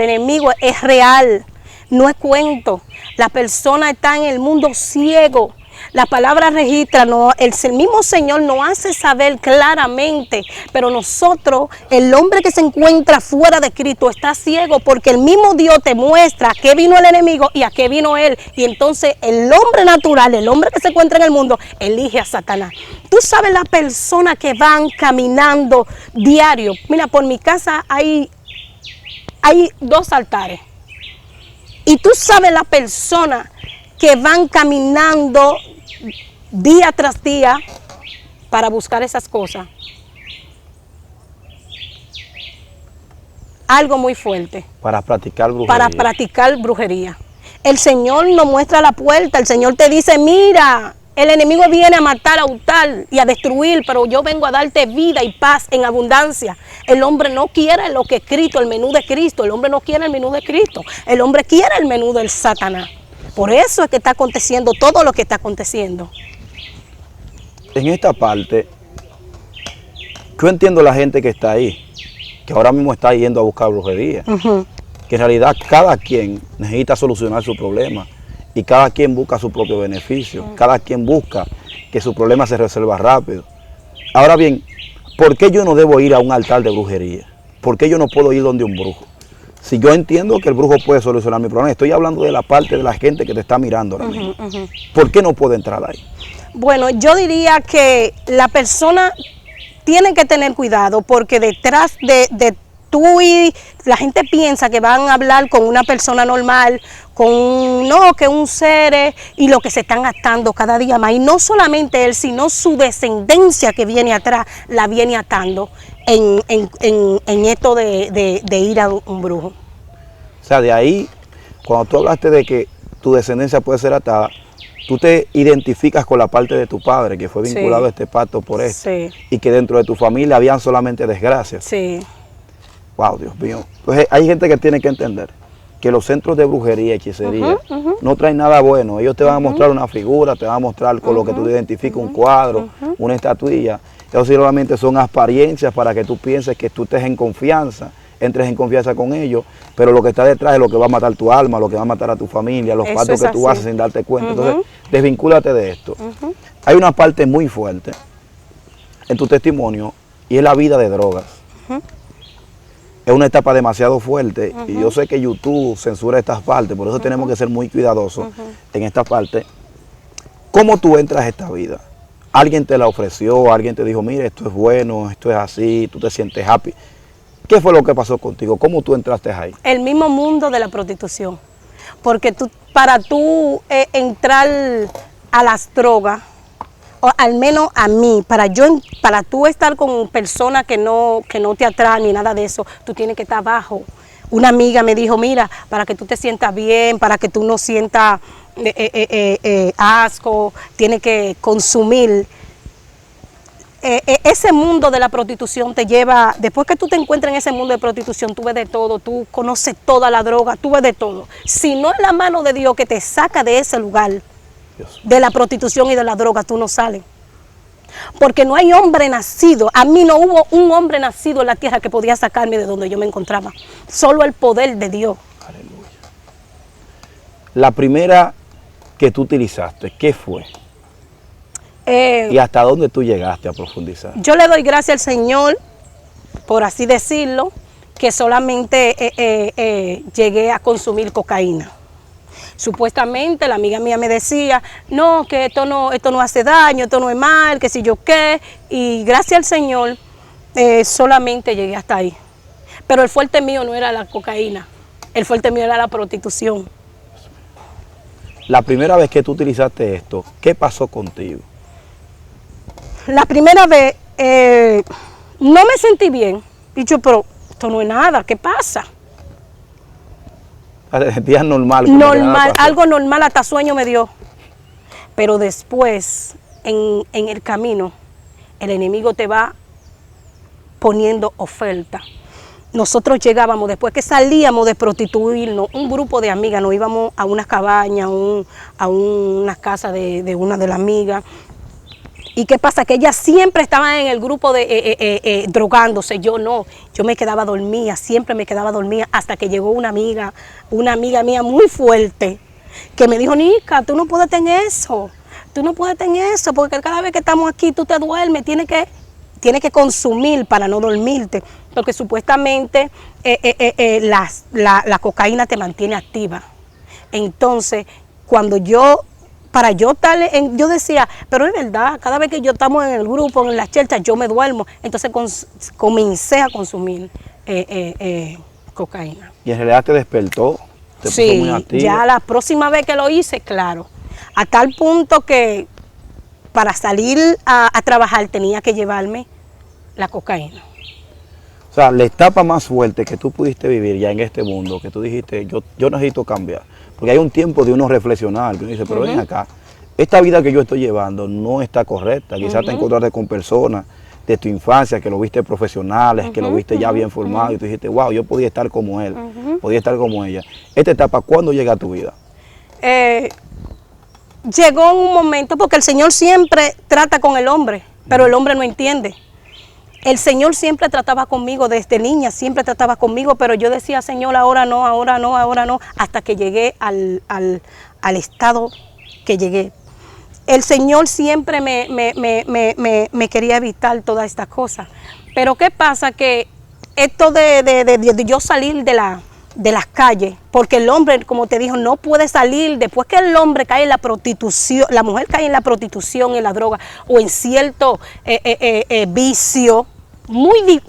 es real, no es cuento. La persona está en el mundo ciego. La palabra registra, no, el mismo Señor nos hace saber claramente, pero nosotros, el hombre que se encuentra fuera de Cristo está ciego, porque el mismo Dios te muestra a qué vino el enemigo y a qué vino él. Y entonces el hombre natural, el hombre que se encuentra en el mundo, elige a Satanás. Tú sabes las personas que van caminando diario. Mira, por mi casa hay 2 altares. Y tú sabes las personas que van caminando día tras día para buscar esas cosas. Algo muy fuerte. Para practicar brujería. Para practicar brujería. El Señor nos muestra la puerta, el Señor te dice, mira, el enemigo viene a matar, a hurtar y a destruir, pero yo vengo a darte vida y paz en abundancia. El hombre no quiere lo que es Cristo, el menú de Cristo. El hombre no quiere el menú de Cristo. El hombre quiere el menú del Satanás. Por eso es que está aconteciendo todo lo que está aconteciendo. En esta parte, yo entiendo la gente que está ahí, que ahora mismo está yendo a buscar brujería. Que en realidad cada quien necesita solucionar su problema y cada quien busca su propio beneficio. Cada quien busca que su problema se resuelva rápido. Ahora bien, ¿por qué yo no debo ir a un altar de brujería? ¿Por qué yo no puedo ir donde un brujo? Si yo entiendo que el brujo puede solucionar mi problema, estoy hablando de la parte de la gente que te está mirando ahora mismo. ¿Por qué no puedo entrar ahí? Bueno, yo diría que la persona tiene que tener cuidado, porque detrás de tú y la gente piensa que van a hablar con una persona normal, que un ser, y lo que se están atando cada día más. Y no solamente él, sino su descendencia que viene atrás, la viene atando en esto de ir a un brujo. O sea, de ahí, cuando tú hablaste de que tu descendencia puede ser atada, tú te identificas con la parte de tu padre, que fue vinculado a este pacto por esto, y que dentro de tu familia habían solamente desgracias. Sí. Wow, Dios mío. Entonces, hay gente que tiene que entender que los centros de brujería y hechicería no traen nada bueno. Ellos te van a mostrar una figura, te van a mostrar con lo que tú identificas un cuadro, una estatuilla, Entonces solamente son apariencias para que tú pienses que tú estés en confianza, entres en confianza con ellos, pero lo que está detrás es lo que va a matar tu alma, lo que va a matar a tu familia, los Eso pactos es que tú así. haces sin darte cuenta. Entonces, desvincúlate de esto. Hay una parte muy fuerte en tu testimonio y es la vida de drogas. Es una etapa demasiado fuerte y yo sé que YouTube censura estas partes, por eso tenemos que ser muy cuidadosos en esta parte. ¿Cómo tú entras a esta vida? ¿Alguien te la ofreció? ¿Alguien te dijo, mire, esto es bueno, esto es así, tú te sientes happy? ¿Qué fue lo que pasó contigo? ¿Cómo tú entraste ahí? El mismo mundo de la prostitución. Porque para tú entrar a las drogas, o al menos a mí, para tú estar con personas que no te atraen ni nada de eso, tú tienes que estar abajo. Una amiga me dijo, mira, para que tú te sientas bien, para que tú no sientas asco, tienes que consumir. Ese mundo de la prostitución te lleva, después que tú te encuentras en ese mundo de prostitución, tú ves de todo, tú conoces toda la droga, tú ves de todo. Si no es la mano de Dios que te saca de ese lugar, Dios. de la prostitución y de la droga, tú no sales. Porque no hay hombre nacido, a mí no hubo un hombre nacido en la tierra que podía sacarme de donde yo me encontraba. Solo el poder de Dios. Aleluya. La primera que tú utilizaste, ¿qué fue? ¿Y hasta dónde tú llegaste a profundizar? Yo le doy gracias al Señor, por así decirlo, que solamente llegué a consumir cocaína. Supuestamente la amiga mía me decía, no, que esto no hace daño, esto no es mal, que si yo qué, y gracias al Señor solamente llegué hasta ahí. Pero el fuerte mío no era la cocaína, el fuerte mío era la prostitución. La primera vez que tú utilizaste esto, ¿qué pasó contigo? La primera vez no me sentí bien, dicho, pero esto no es nada, ¿qué pasa? ¿Te sentías normal? Como que nada Normal, pasó? algo normal, hasta sueño me dio. Pero después, en el camino, el enemigo te va poniendo oferta. Nosotros llegábamos, después que salíamos de prostituirnos, un grupo de amigas, nos íbamos a una cabaña, a una casa de una de las amigas. ¿Y qué pasa? Que ellas siempre estaban en el grupo de drogándose, yo no. Yo me quedaba dormida, siempre me quedaba dormida, hasta que llegó una amiga mía muy fuerte, que me dijo, Nica, tú no puedes tener eso, porque cada vez que estamos aquí tú te duermes, tienes que consumir para no dormirte, porque supuestamente la cocaína te mantiene activa. Entonces, para yo estar, yo decía, pero es verdad, cada vez que yo estamos en el grupo, en las chelchas, yo me duermo. Entonces comencé a consumir cocaína. ¿Y en realidad te despertó? ¿Te puso muy activa? Ya la próxima vez que lo hice, claro. A tal punto que para salir a trabajar tenía que llevarme la cocaína. O sea, la etapa más fuerte que tú pudiste vivir ya en este mundo, que tú dijiste, yo necesito cambiar. Porque hay un tiempo de uno reflexionar, que uno dice, pero ven acá, esta vida que yo estoy llevando no está correcta. Quizás te encontraste con personas de tu infancia que lo viste profesionales, que lo viste ya bien formado y tú dijiste, wow, yo podía estar como él, podía estar como ella. Esta etapa, ¿cuándo llega a tu vida? Llegó un momento, porque el Señor siempre trata con el hombre, pero el hombre no entiende. El Señor siempre trataba conmigo, desde niña siempre trataba conmigo, pero yo decía, Señor, ahora no, hasta que llegué al estado que llegué. El Señor siempre me quería evitar todas estas cosas. Pero ¿qué pasa? Que esto de yo salir de las calles, porque el hombre, como te dijo, no puede salir, después que el hombre cae en la prostitución, la mujer cae en la prostitución, en la droga, o en cierto vicio,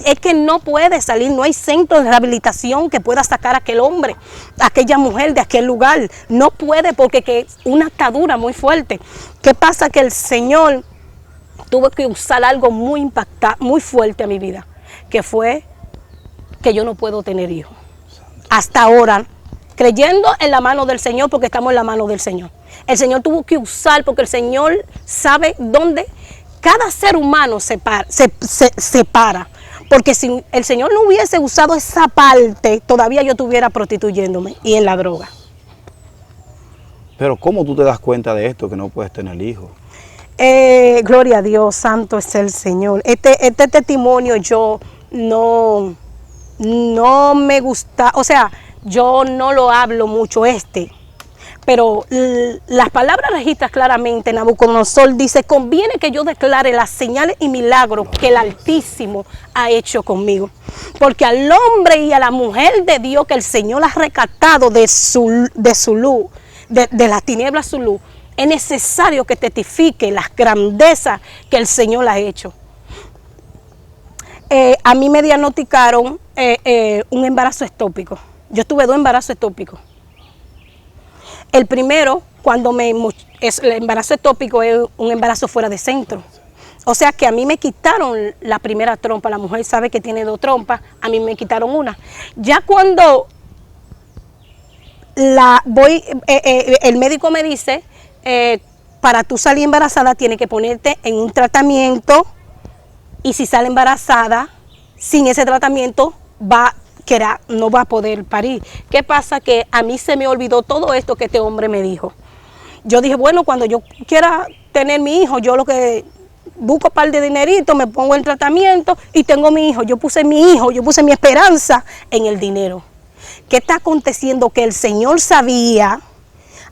es que no puede salir, no hay centro de rehabilitación que pueda sacar a aquel hombre, a aquella mujer de aquel lugar, no puede porque es una atadura muy fuerte. ¿Qué pasa? Que el Señor tuvo que usar algo muy impactante, muy fuerte a mi vida, que fue que yo no puedo tener hijos. Hasta ahora, creyendo en la mano del Señor, porque estamos en la mano del Señor. El Señor tuvo que usar, porque el Señor sabe dónde cada ser humano se para. Porque si el Señor no hubiese usado esa parte, todavía yo estuviera prostituyéndome y en la droga. Pero ¿cómo tú te das cuenta de esto, que no puedes tener hijos? Gloria a Dios, santo es el Señor. Este testimonio yo no me gusta, o sea, yo no lo hablo mucho pero las palabras registran claramente. Nabucodonosor dice: conviene que yo declare las señales y milagros que el Altísimo ha hecho conmigo, porque al hombre y a la mujer de Dios que el Señor ha rescatado de su luz, de las tinieblas su luz, es necesario que testifique las grandezas que el Señor ha hecho. A mí me diagnosticaron un embarazo ectópico. Yo tuve 2 embarazos ectópicos. El primero, el embarazo ectópico es un embarazo fuera de centro. O sea que a mí me quitaron la primera trompa. La mujer sabe que tiene 2 trompas, a mí me quitaron una. Ya cuando el médico me dice, para tú salir embarazada tienes que ponerte en un tratamiento, y si sale embarazada sin ese tratamiento no va a poder parir. ¿Qué pasa? Que a mí se me olvidó todo esto que este hombre me dijo. Yo dije, bueno, cuando yo quiera tener mi hijo, yo lo que busco un par de dinerito, me pongo en tratamiento y tengo mi hijo. Yo puse mi esperanza en el dinero. ¿Qué está aconteciendo? Que el Señor sabía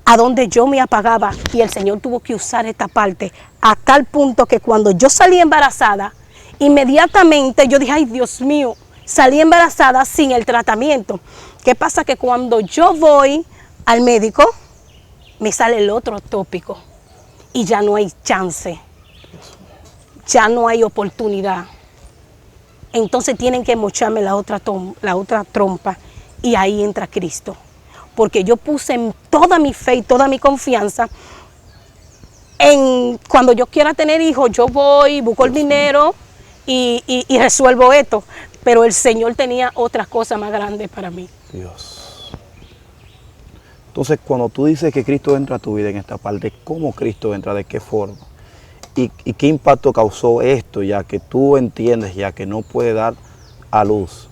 a dónde yo me apagaba, y el Señor tuvo que usar esta parte a tal punto que cuando yo salí embarazada, inmediatamente yo dije, ay Dios mío, salí embarazada sin el tratamiento. ¿Qué pasa? Que cuando yo voy al médico, me sale el otro tópico y ya no hay chance, ya no hay oportunidad. Entonces tienen que mocharme la otra trompa, y ahí entra Cristo. Porque yo puse toda mi fe y toda mi confianza en cuando yo quiera tener hijos, yo voy, busco el dinero y resuelvo esto. Pero el Señor tenía otras cosas más grandes para mí. Dios. Entonces, cuando tú dices que Cristo entra a tu vida en esta parte, ¿cómo Cristo entra? ¿De qué forma? ¿Y qué impacto causó esto, ya que tú entiendes ya que no puede dar a luz?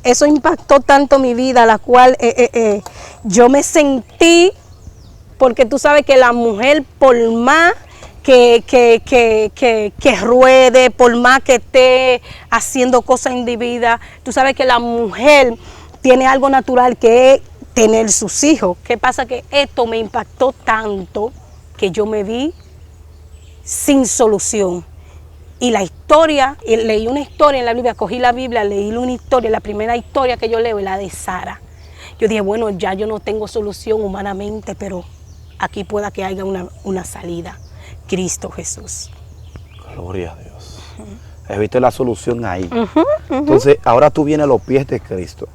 Eso impactó tanto mi vida, la cual yo me sentí, porque tú sabes que la mujer, por más que ruede, por más que esté haciendo cosas indebidas, tú sabes que la mujer tiene algo natural, que es tener sus hijos. ¿Qué pasa? Que esto me impactó tanto que yo me vi sin solución. Y la historia, leí una historia en la Biblia, cogí la Biblia, leí una historia, la primera historia que yo leo es la de Sara. Yo dije, bueno, ya yo no tengo solución humanamente, pero aquí pueda que haya una salida. Cristo Jesús. Gloria a Dios. Viste la solución ahí. Entonces, ahora tú vienes a los pies de Cristo.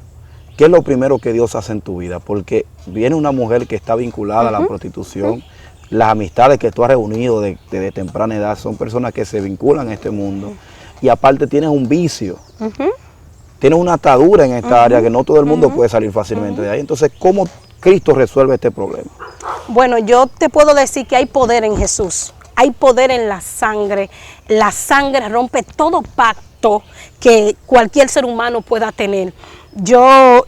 ¿Qué es lo primero que Dios hace en tu vida? Porque viene una mujer que está vinculada a la prostitución. Las amistades que tú has reunido desde temprana edad son personas que se vinculan a este mundo. Y aparte tienes un vicio. Tienes una atadura en esta área que no todo el mundo puede salir fácilmente de ahí. Entonces, ¿cómo Cristo resuelve este problema? Bueno, yo te puedo decir que hay poder en Jesús. Hay poder en la sangre. La sangre rompe todo pacto que cualquier ser humano pueda tener. Yo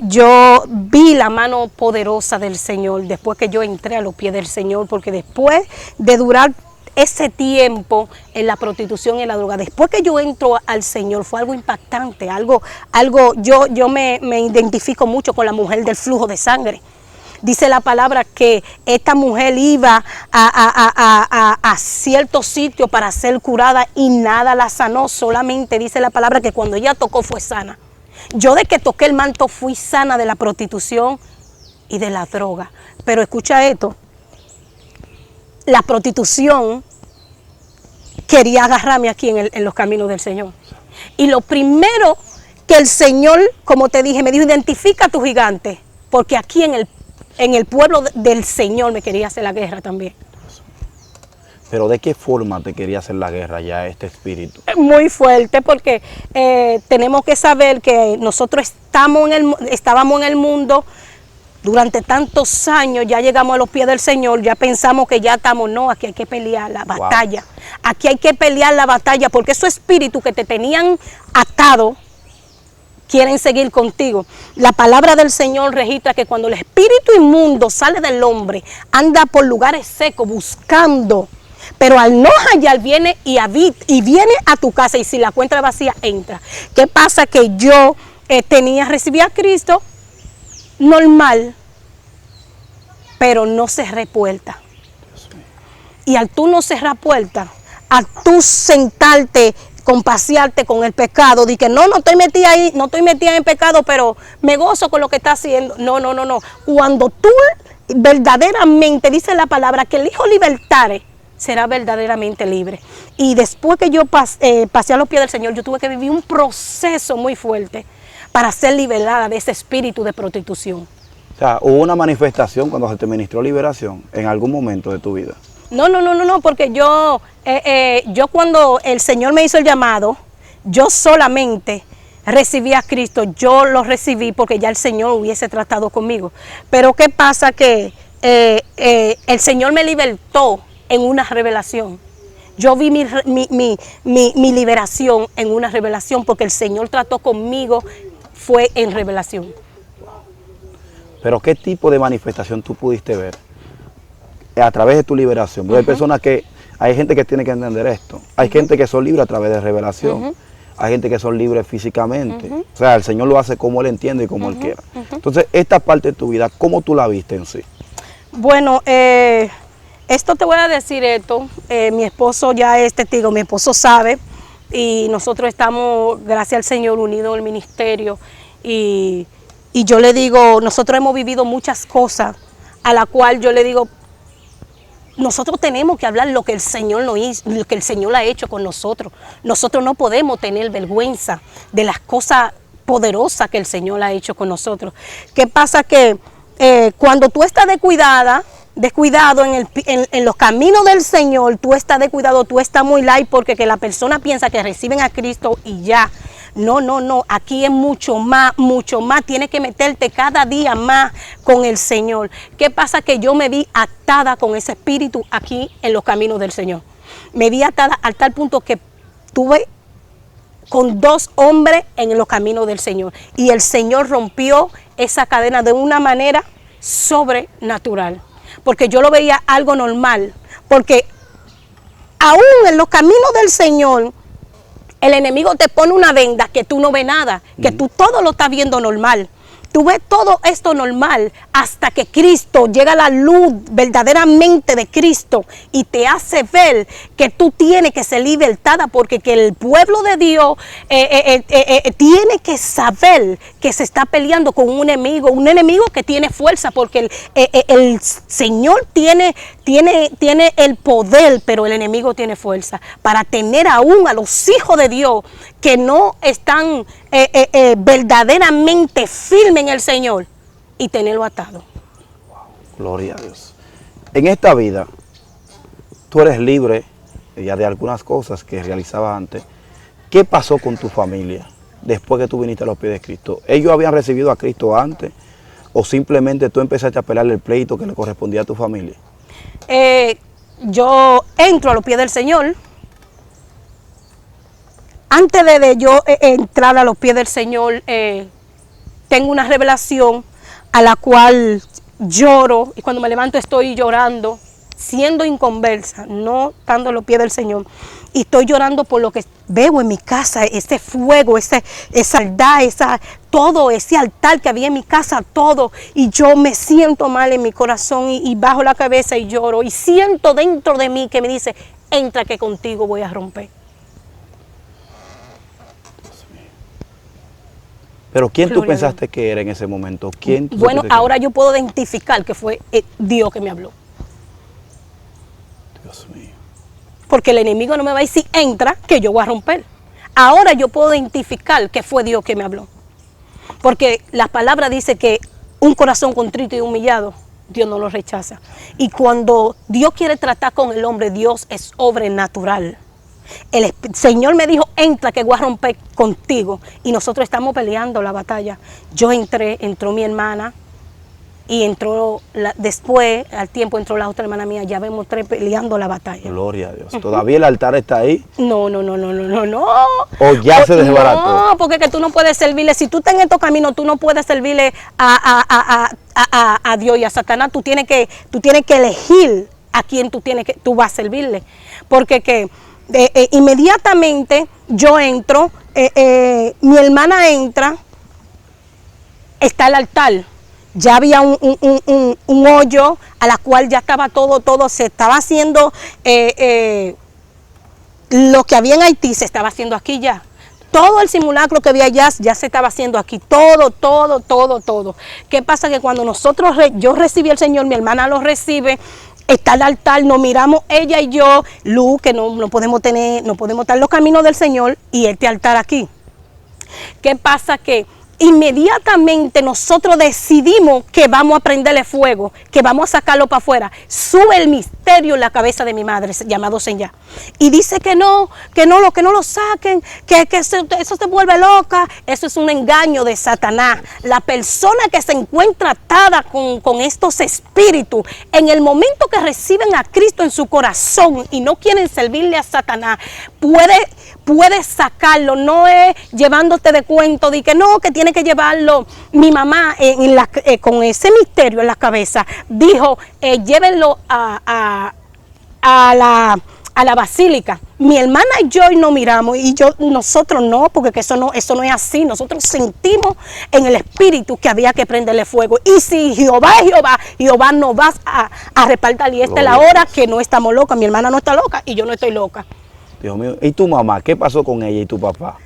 vi la mano poderosa del Señor después que yo entré a los pies del Señor, porque después de durar ese tiempo en la prostitución y en la droga, después que yo entro al Señor, fue algo impactante, yo me identifico mucho con la mujer del flujo de sangre. Dice la palabra que esta mujer iba a cierto sitio para ser curada y nada la sanó. Solamente dice la palabra que cuando ella tocó fue sana. Yo de que toqué el manto fui sana de la prostitución y de la droga. Pero escucha esto, la prostitución quería agarrarme aquí en los caminos del Señor. Y lo primero que el Señor, como te dije, me dijo, identifica a tu gigante, porque aquí en el pueblo del Señor me quería hacer la guerra también. Pero ¿de qué forma te quería hacer la guerra ya este espíritu? Muy fuerte, porque tenemos que saber que nosotros estábamos en el mundo durante tantos años, ya llegamos a los pies del Señor, ya pensamos que ya estamos, no, aquí hay que pelear la batalla. Aquí hay que pelear la batalla, porque esos espíritus que te tenían atado quieren seguir contigo. La palabra del Señor registra que cuando el espíritu inmundo sale del hombre, anda por lugares secos buscando Pero al no hallar, viene y viene a tu casa, y si la encuentra vacía, entra. ¿Qué pasa? Que yo recibí a Cristo normal, pero no cerré puerta. Y al tú no cerrar puerta, al tú sentarte, compasearte con el pecado, de que no estoy metida ahí, no estoy metida en pecado, pero me gozo con lo que está haciendo. No. Cuando tú verdaderamente, dice la palabra, que el Hijo libertare, será verdaderamente libre. Y después que yo pasé a los pies del Señor, yo tuve que vivir un proceso muy fuerte para ser liberada de ese espíritu de prostitución. O sea, ¿hubo una manifestación cuando se te ministró liberación en algún momento de tu vida? No, porque yo cuando el Señor me hizo el llamado, yo solamente recibí a Cristo, yo lo recibí porque ya el Señor hubiese tratado conmigo. Pero ¿qué pasa? Que el Señor me libertó en una revelación. Yo vi mi liberación en una revelación, porque el Señor trató conmigo, fue en revelación. Pero ¿qué tipo de manifestación tú pudiste ver a través de tu liberación? Porque hay personas hay gente que tiene que entender esto. Hay gente que son libres a través de revelación. Hay gente que son libres físicamente. O sea, el Señor lo hace como Él entiende y como Él quiera. Entonces, esta parte de tu vida, ¿cómo tú la viste en sí? Bueno, esto te voy a decir esto. Mi esposo ya es testigo, mi esposo sabe. Y nosotros estamos, gracias al Señor, unidos al ministerio. Y yo le digo, nosotros hemos vivido muchas cosas a la cual yo le digo, nosotros tenemos que hablar lo que el Señor nos hizo, lo que el Señor ha hecho con nosotros. Nosotros no podemos tener vergüenza de las cosas poderosas que el Señor ha hecho con nosotros. ¿Qué pasa? Que cuando tú estás descuidado en los caminos del Señor, tú estás descuidado, tú estás muy light, porque que la persona piensa que reciben a Cristo y ya. No, aquí es mucho más, tienes que meterte cada día más con el Señor. ¿Qué pasa? Que yo me vi atada con ese espíritu aquí en los caminos del Señor. Me vi atada al tal punto que tuve con 2 hombres en los caminos del Señor, y el Señor rompió esa cadena de una manera sobrenatural, porque yo lo veía algo normal, porque aún en los caminos del Señor, el enemigo te pone una venda que tú no ves nada, que tú todo lo estás viendo normal. Tú ves todo esto normal hasta que Cristo llega a la luz verdaderamente de Cristo y te hace ver que tú tienes que ser libertada, porque que el pueblo de Dios tiene que saber que se está peleando con un enemigo que tiene fuerza, porque el Señor tiene el poder, pero el enemigo tiene fuerza para tener aún a los hijos de Dios que no están verdaderamente firmes en el Señor, y tenerlo atado. Wow, gloria a Dios. En esta vida, tú eres libre ya de algunas cosas que realizabas antes. ¿Qué pasó con tu familia después que tú viniste a los pies de Cristo? ¿Ellos habían recibido a Cristo antes, o simplemente tú empezaste a pelearle el pleito que le correspondía a tu familia? Yo entro a los pies del Señor. Antes de yo entrar a los pies del Señor, tengo una revelación a la cual lloro, y cuando me levanto estoy llorando, siendo inconversa, no estando a los pies del Señor, y estoy llorando por lo que veo en mi casa, ese fuego, esa maldad, todo ese altar que había en mi casa, todo, y yo me siento mal en mi corazón y bajo la cabeza y lloro, y siento dentro de mí que me dice, entra que contigo voy a romper. Pero ¿quién tú pensaste que era en ese momento? Bueno, ahora yo puedo identificar que fue Dios que me habló. Dios mío. Porque el enemigo no me va a decir, entra, que yo voy a romper. Ahora yo puedo identificar que fue Dios que me habló. Porque la palabra dice que un corazón contrito y humillado, Dios no lo rechaza. Y cuando Dios quiere tratar con el hombre, Dios es sobrenatural. El Señor me dijo, entra que voy a romper contigo, y nosotros estamos peleando la batalla. Yo entró mi hermana, y después, al tiempo, entró la otra hermana mía. Ya vemos 3 peleando la batalla. Gloria a Dios. ¿Todavía el altar está ahí? No. ¿O ya se desbarató? No, porque que tú no puedes servirle. Si tú estás en estos caminos, tú no puedes servirle a Dios y a Satanás. Tú tienes que elegir a quién tú vas a servirle. Porque inmediatamente yo entro, mi hermana entra, está el altar. Ya había un hoyo a la cual ya estaba todo, se estaba haciendo, lo que había en Haití se estaba haciendo aquí ya. Todo el simulacro que había allá ya se estaba haciendo aquí, todo. ¿Qué pasa? Que cuando yo recibí al Señor, mi hermana lo recibe, está el altar, nos miramos ella y yo, Luz, que no podemos estar en los caminos del Señor, y este altar aquí. ¿Qué pasa? Que inmediatamente nosotros decidimos que vamos a prenderle fuego, que vamos a sacarlo para afuera. Sube el misterio en la cabeza de mi madre, llamado Señá, y dice que no lo saquen, que eso se vuelve loca. Eso es un engaño de Satanás. La persona que se encuentra atada con estos espíritus, en el momento que reciben a Cristo en su corazón y no quieren servirle a Satanás, puede sacarlo. No es llevándote de cuento de que no, que tiene que llevarlo. Mi mamá con ese misterio en la cabeza dijo, llévenlo a la basílica. Mi hermana y yo nos miramos, y nosotros no, porque eso no es así. Nosotros sentimos en el espíritu que había que prenderle fuego. Y si Jehová es Jehová nos va a respaldar. Y esta es la hora que no estamos locas. Mi hermana no está loca y yo no estoy loca. Dios mío. ¿Y tu mamá? ¿Qué pasó con ella y tu papá?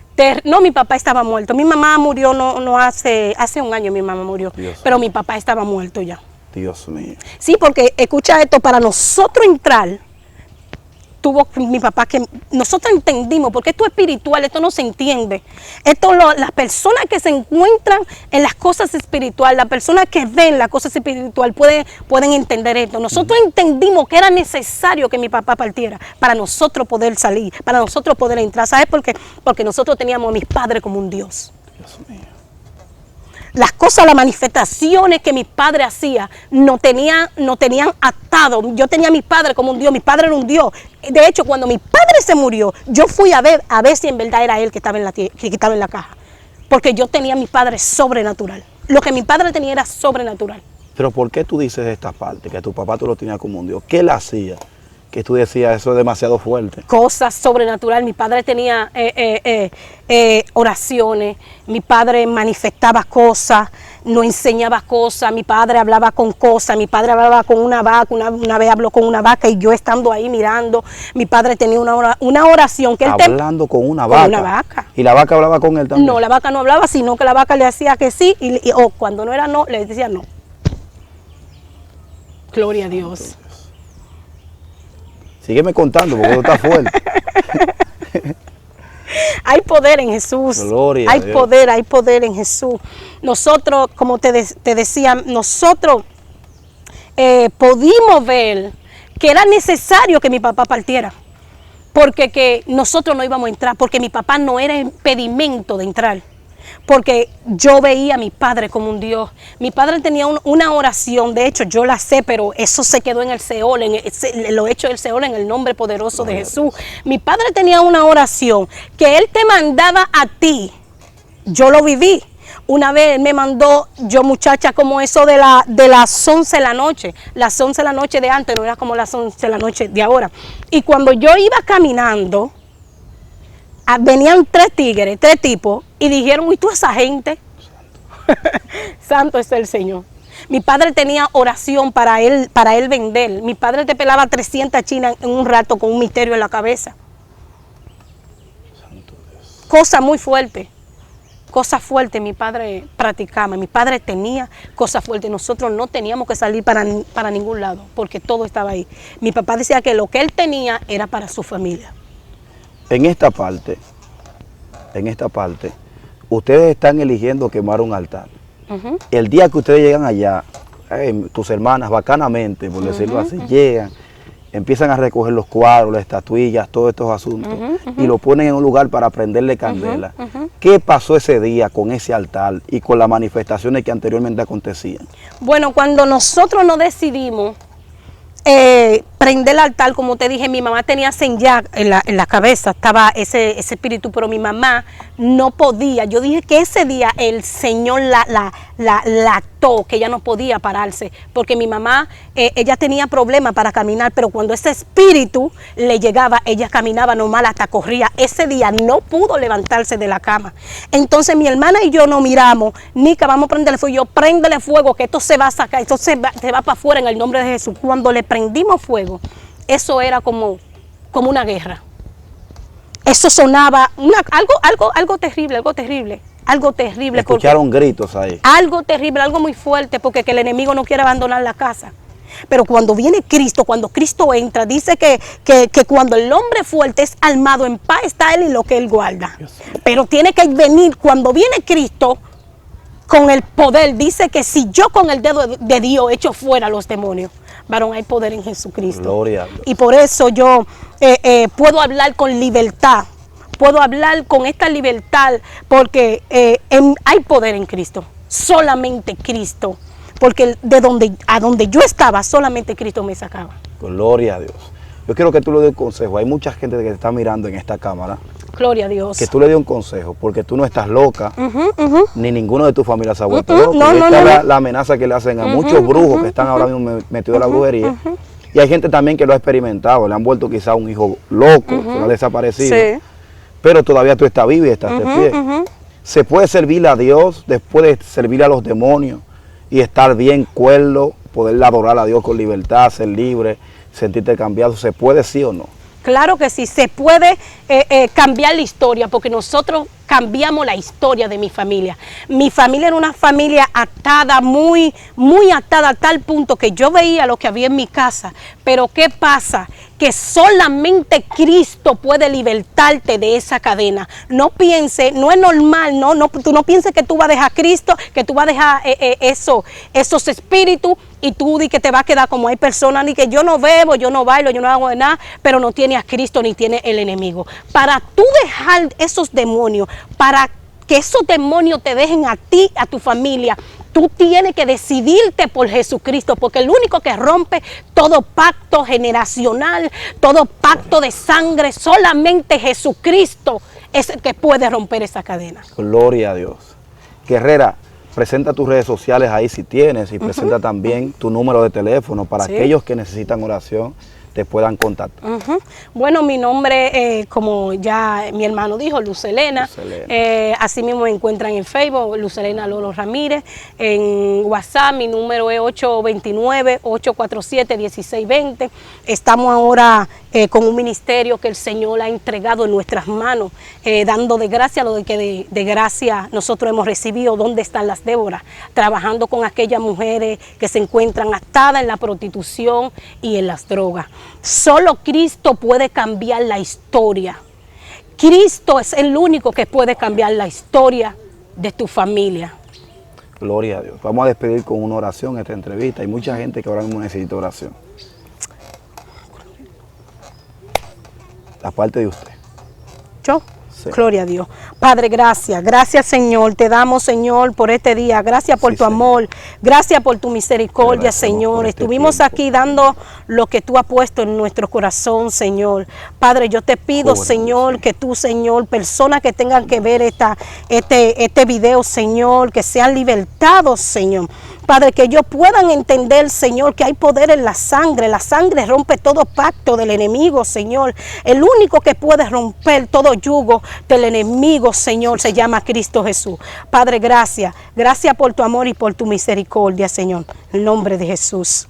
No, mi papá estaba muerto. Mi mamá murió no hace un año. Mi mamá murió, pero mi papá estaba muerto ya. Dios mío. Sí, porque escucha esto, para nosotros entrar, tuvo mi papá que nosotros entendimos, porque esto es espiritual, esto no se entiende. Las personas que se encuentran en las cosas espirituales, las personas que ven las cosas espirituales pueden entender esto. Nosotros entendimos que era necesario que mi papá partiera para nosotros poder salir, para nosotros poder entrar. ¿Sabes por qué? Porque nosotros teníamos a mis padres como un Dios. Dios mío. Las cosas, las manifestaciones que mi padre hacía no tenían atado. Yo tenía a mi padre como un Dios, mi padre era un Dios. De hecho, cuando mi padre se murió, yo fui a ver si en verdad era él que estaba en la caja. Porque yo tenía a mi padre sobrenatural. Lo que mi padre tenía era sobrenatural. Pero ¿por qué tú dices esta parte, que tu papá tú lo tenías como un Dios? ¿Qué él hacía? Que tú decías, eso es demasiado fuerte. Cosas sobrenaturales. Mi padre tenía oraciones, mi padre manifestaba cosas, nos enseñaba cosas, mi padre hablaba con cosas, mi padre hablaba con una vaca, una vez habló con una vaca y yo estando ahí mirando, mi padre tenía una oración que él hablando con una vaca. Con una vaca. ¿Y la vaca hablaba con él también? No, la vaca no hablaba, sino que la vaca le decía que sí, o cuando no era no, le decía no. Gloria a Dios. Sígueme contando porque esto está fuerte. Hay poder en Jesús. Gloria hay a Dios. Hay poder en Jesús. Nosotros, como te decía, nosotros pudimos ver que era necesario que mi papá partiera. Porque que nosotros no íbamos a entrar, porque mi papá no era impedimento de entrar. Porque yo veía a mi padre como un Dios. Mi padre tenía una oración, de hecho yo la sé, pero eso se quedó en el Seol, lo hecho del Seol en el nombre poderoso de Jesús. Mi padre tenía una oración que él te mandaba a ti. Yo lo viví. Una vez me mandó, yo muchacha, como eso de las 11 de la noche. Las 11 de la noche de antes no era como las 11 de la noche de ahora. Y cuando yo iba caminando, venían 3 tigres, 3 tipos, y dijeron, ¿y tú esa gente? Santo es el Señor. Mi padre tenía oración para él vender. Mi padre te pelaba 300 chinas en un rato con un misterio en la cabeza. Santo Dios. Cosa muy fuerte. Cosas fuertes mi padre practicaba. Mi padre tenía cosas fuertes. Nosotros no teníamos que salir para ningún lado, porque todo estaba ahí. Mi papá decía que lo que él tenía era para su familia. En esta parte, ustedes están eligiendo quemar un altar. El día que ustedes llegan allá, tus hermanas bacanamente, por decirlo así, llegan, empiezan a recoger los cuadros, las estatuillas, todos estos asuntos, y lo ponen en un lugar para prenderle candela. ¿Qué pasó ese día con ese altar y con las manifestaciones que anteriormente acontecían? Bueno, cuando nosotros nos decidimos prender el altar, como te dije, mi mamá tenía senyal en la cabeza, estaba ese espíritu, pero mi mamá no podía. Yo dije que ese día el Señor la ató, que ella no podía pararse, porque mi mamá, ella tenía problemas para caminar, pero cuando ese espíritu le llegaba, ella caminaba normal, hasta corría. Ese día no pudo levantarse de la cama. Entonces mi hermana y yo nos miramos, Nica, vamos a prenderle fuego. Yo, préndele fuego, que esto se va a sacar, esto se va para afuera en el nombre de Jesús. Cuando le prendimos fuego, eso era como una guerra. Eso sonaba algo terrible, algo terrible. Escucharon gritos ahí. Algo terrible, algo muy fuerte, porque que el enemigo no quiere abandonar la casa. Pero cuando viene Cristo, cuando Cristo entra, dice que cuando el hombre fuerte es armado, en paz está él y lo que él guarda. Pero tiene que venir, cuando viene Cristo, con el poder. Dice que si yo con el dedo de Dios echo fuera a los demonios, varón, hay poder en Jesucristo. Gloria a Dios. Y por eso yo puedo hablar con libertad. Puedo hablar con esta libertad porque hay poder en Cristo. Solamente Cristo. Porque a donde yo estaba, solamente Cristo me sacaba. Gloria a Dios. Yo quiero que tú le des un consejo. Hay mucha gente que te está mirando en esta cámara. Gloria a Dios. Que tú le des un consejo, porque tú no estás loca, ni ninguno de tu familia se ha vuelto loco. No, y esta no, es la amenaza que le hacen a muchos brujos que están ahora mismo metidos en la brujería. Y hay gente también que lo ha experimentado, le han vuelto quizá un hijo loco, que no ha desaparecido. Sí. Pero todavía tú estás vivo y estás de pie. Se puede servir a Dios después de servir a los demonios y estar bien cuerdo, poder adorar a Dios con libertad, ser libre, sentirte cambiado. ¿Se puede, sí o no? Claro que sí, se puede cambiar la historia, porque nosotros cambiamos la historia de mi familia. Mi familia era una familia atada, muy atada, a tal punto que yo veía lo que había en mi casa. Pero ¿qué pasa? Que solamente Cristo puede libertarte de esa cadena. No piense, no es normal, tú no pienses que tú vas a dejar a Cristo, que tú vas a dejar esos espíritus y tú di que te va a quedar como hay personas, ni que yo no bebo, yo no bailo, yo no hago de nada, pero no tiene a Cristo ni tiene el enemigo. Para tú dejar esos demonios, para que esos demonios te dejen a ti, a tu familia, tú tienes que decidirte por Jesucristo, porque el único que rompe todo pacto generacional, todo pacto de sangre, solamente Jesucristo es el que puede romper esa cadena. Gloria a Dios. Guerrera, presenta tus redes sociales ahí si tienes y presenta también tu número de teléfono para aquellos que necesitan oración te puedan contactar. Bueno, mi nombre, como ya mi hermano dijo, Luz Helena. Así mismo me encuentran en Facebook, Luz Helena Lolo Ramírez. En WhatsApp mi número es 829-847-1620. Estamos ahora con un ministerio que el Señor ha entregado en nuestras manos, dando de gracia lo de que de gracia nosotros hemos recibido. ¿Dónde están las Déboras? Trabajando con aquellas mujeres que se encuentran atadas en la prostitución y en las drogas. Solo Cristo puede cambiar la historia. Cristo es el único que puede cambiar la historia de tu familia. Gloria a Dios. Vamos a despedir con una oración esta entrevista. Hay mucha gente que ahora mismo necesita oración. La parte de usted. ¿Yo? Sí. Gloria a Dios. Padre, gracias. Gracias, Señor. Te damos, Señor, por este día. Gracias por tu amor. Gracias por tu misericordia, Señor. Estuvimos aquí dando lo que tú has puesto en nuestro corazón, Señor. Padre, yo te pido, Señor, que tú, Señor, personas que tengan que ver este video, Señor, que sean libertados, Señor. Padre, que ellos puedan entender, Señor, que hay poder en la sangre. La sangre rompe todo pacto del enemigo, Señor. El único que puede romper todo yugo del enemigo, Señor, se llama Cristo Jesús. Padre, gracias. Gracias por tu amor y por tu misericordia, Señor. En el nombre de Jesús.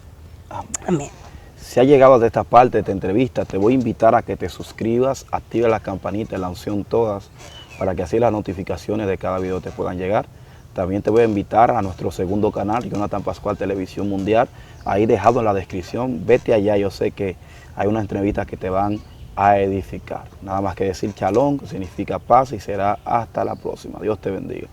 Amén. Si has llegado a esta parte de esta entrevista, te voy a invitar a que te suscribas, active la campanita de la unción todas, para que así las notificaciones de cada video te puedan llegar. También te voy a invitar a nuestro segundo canal, Jonathan Pascual Televisión Mundial. Ahí dejado en la descripción, vete allá, yo sé que hay unas entrevistas que te van a edificar. Nada más que decir shalom, que significa paz, y será hasta la próxima. Dios te bendiga.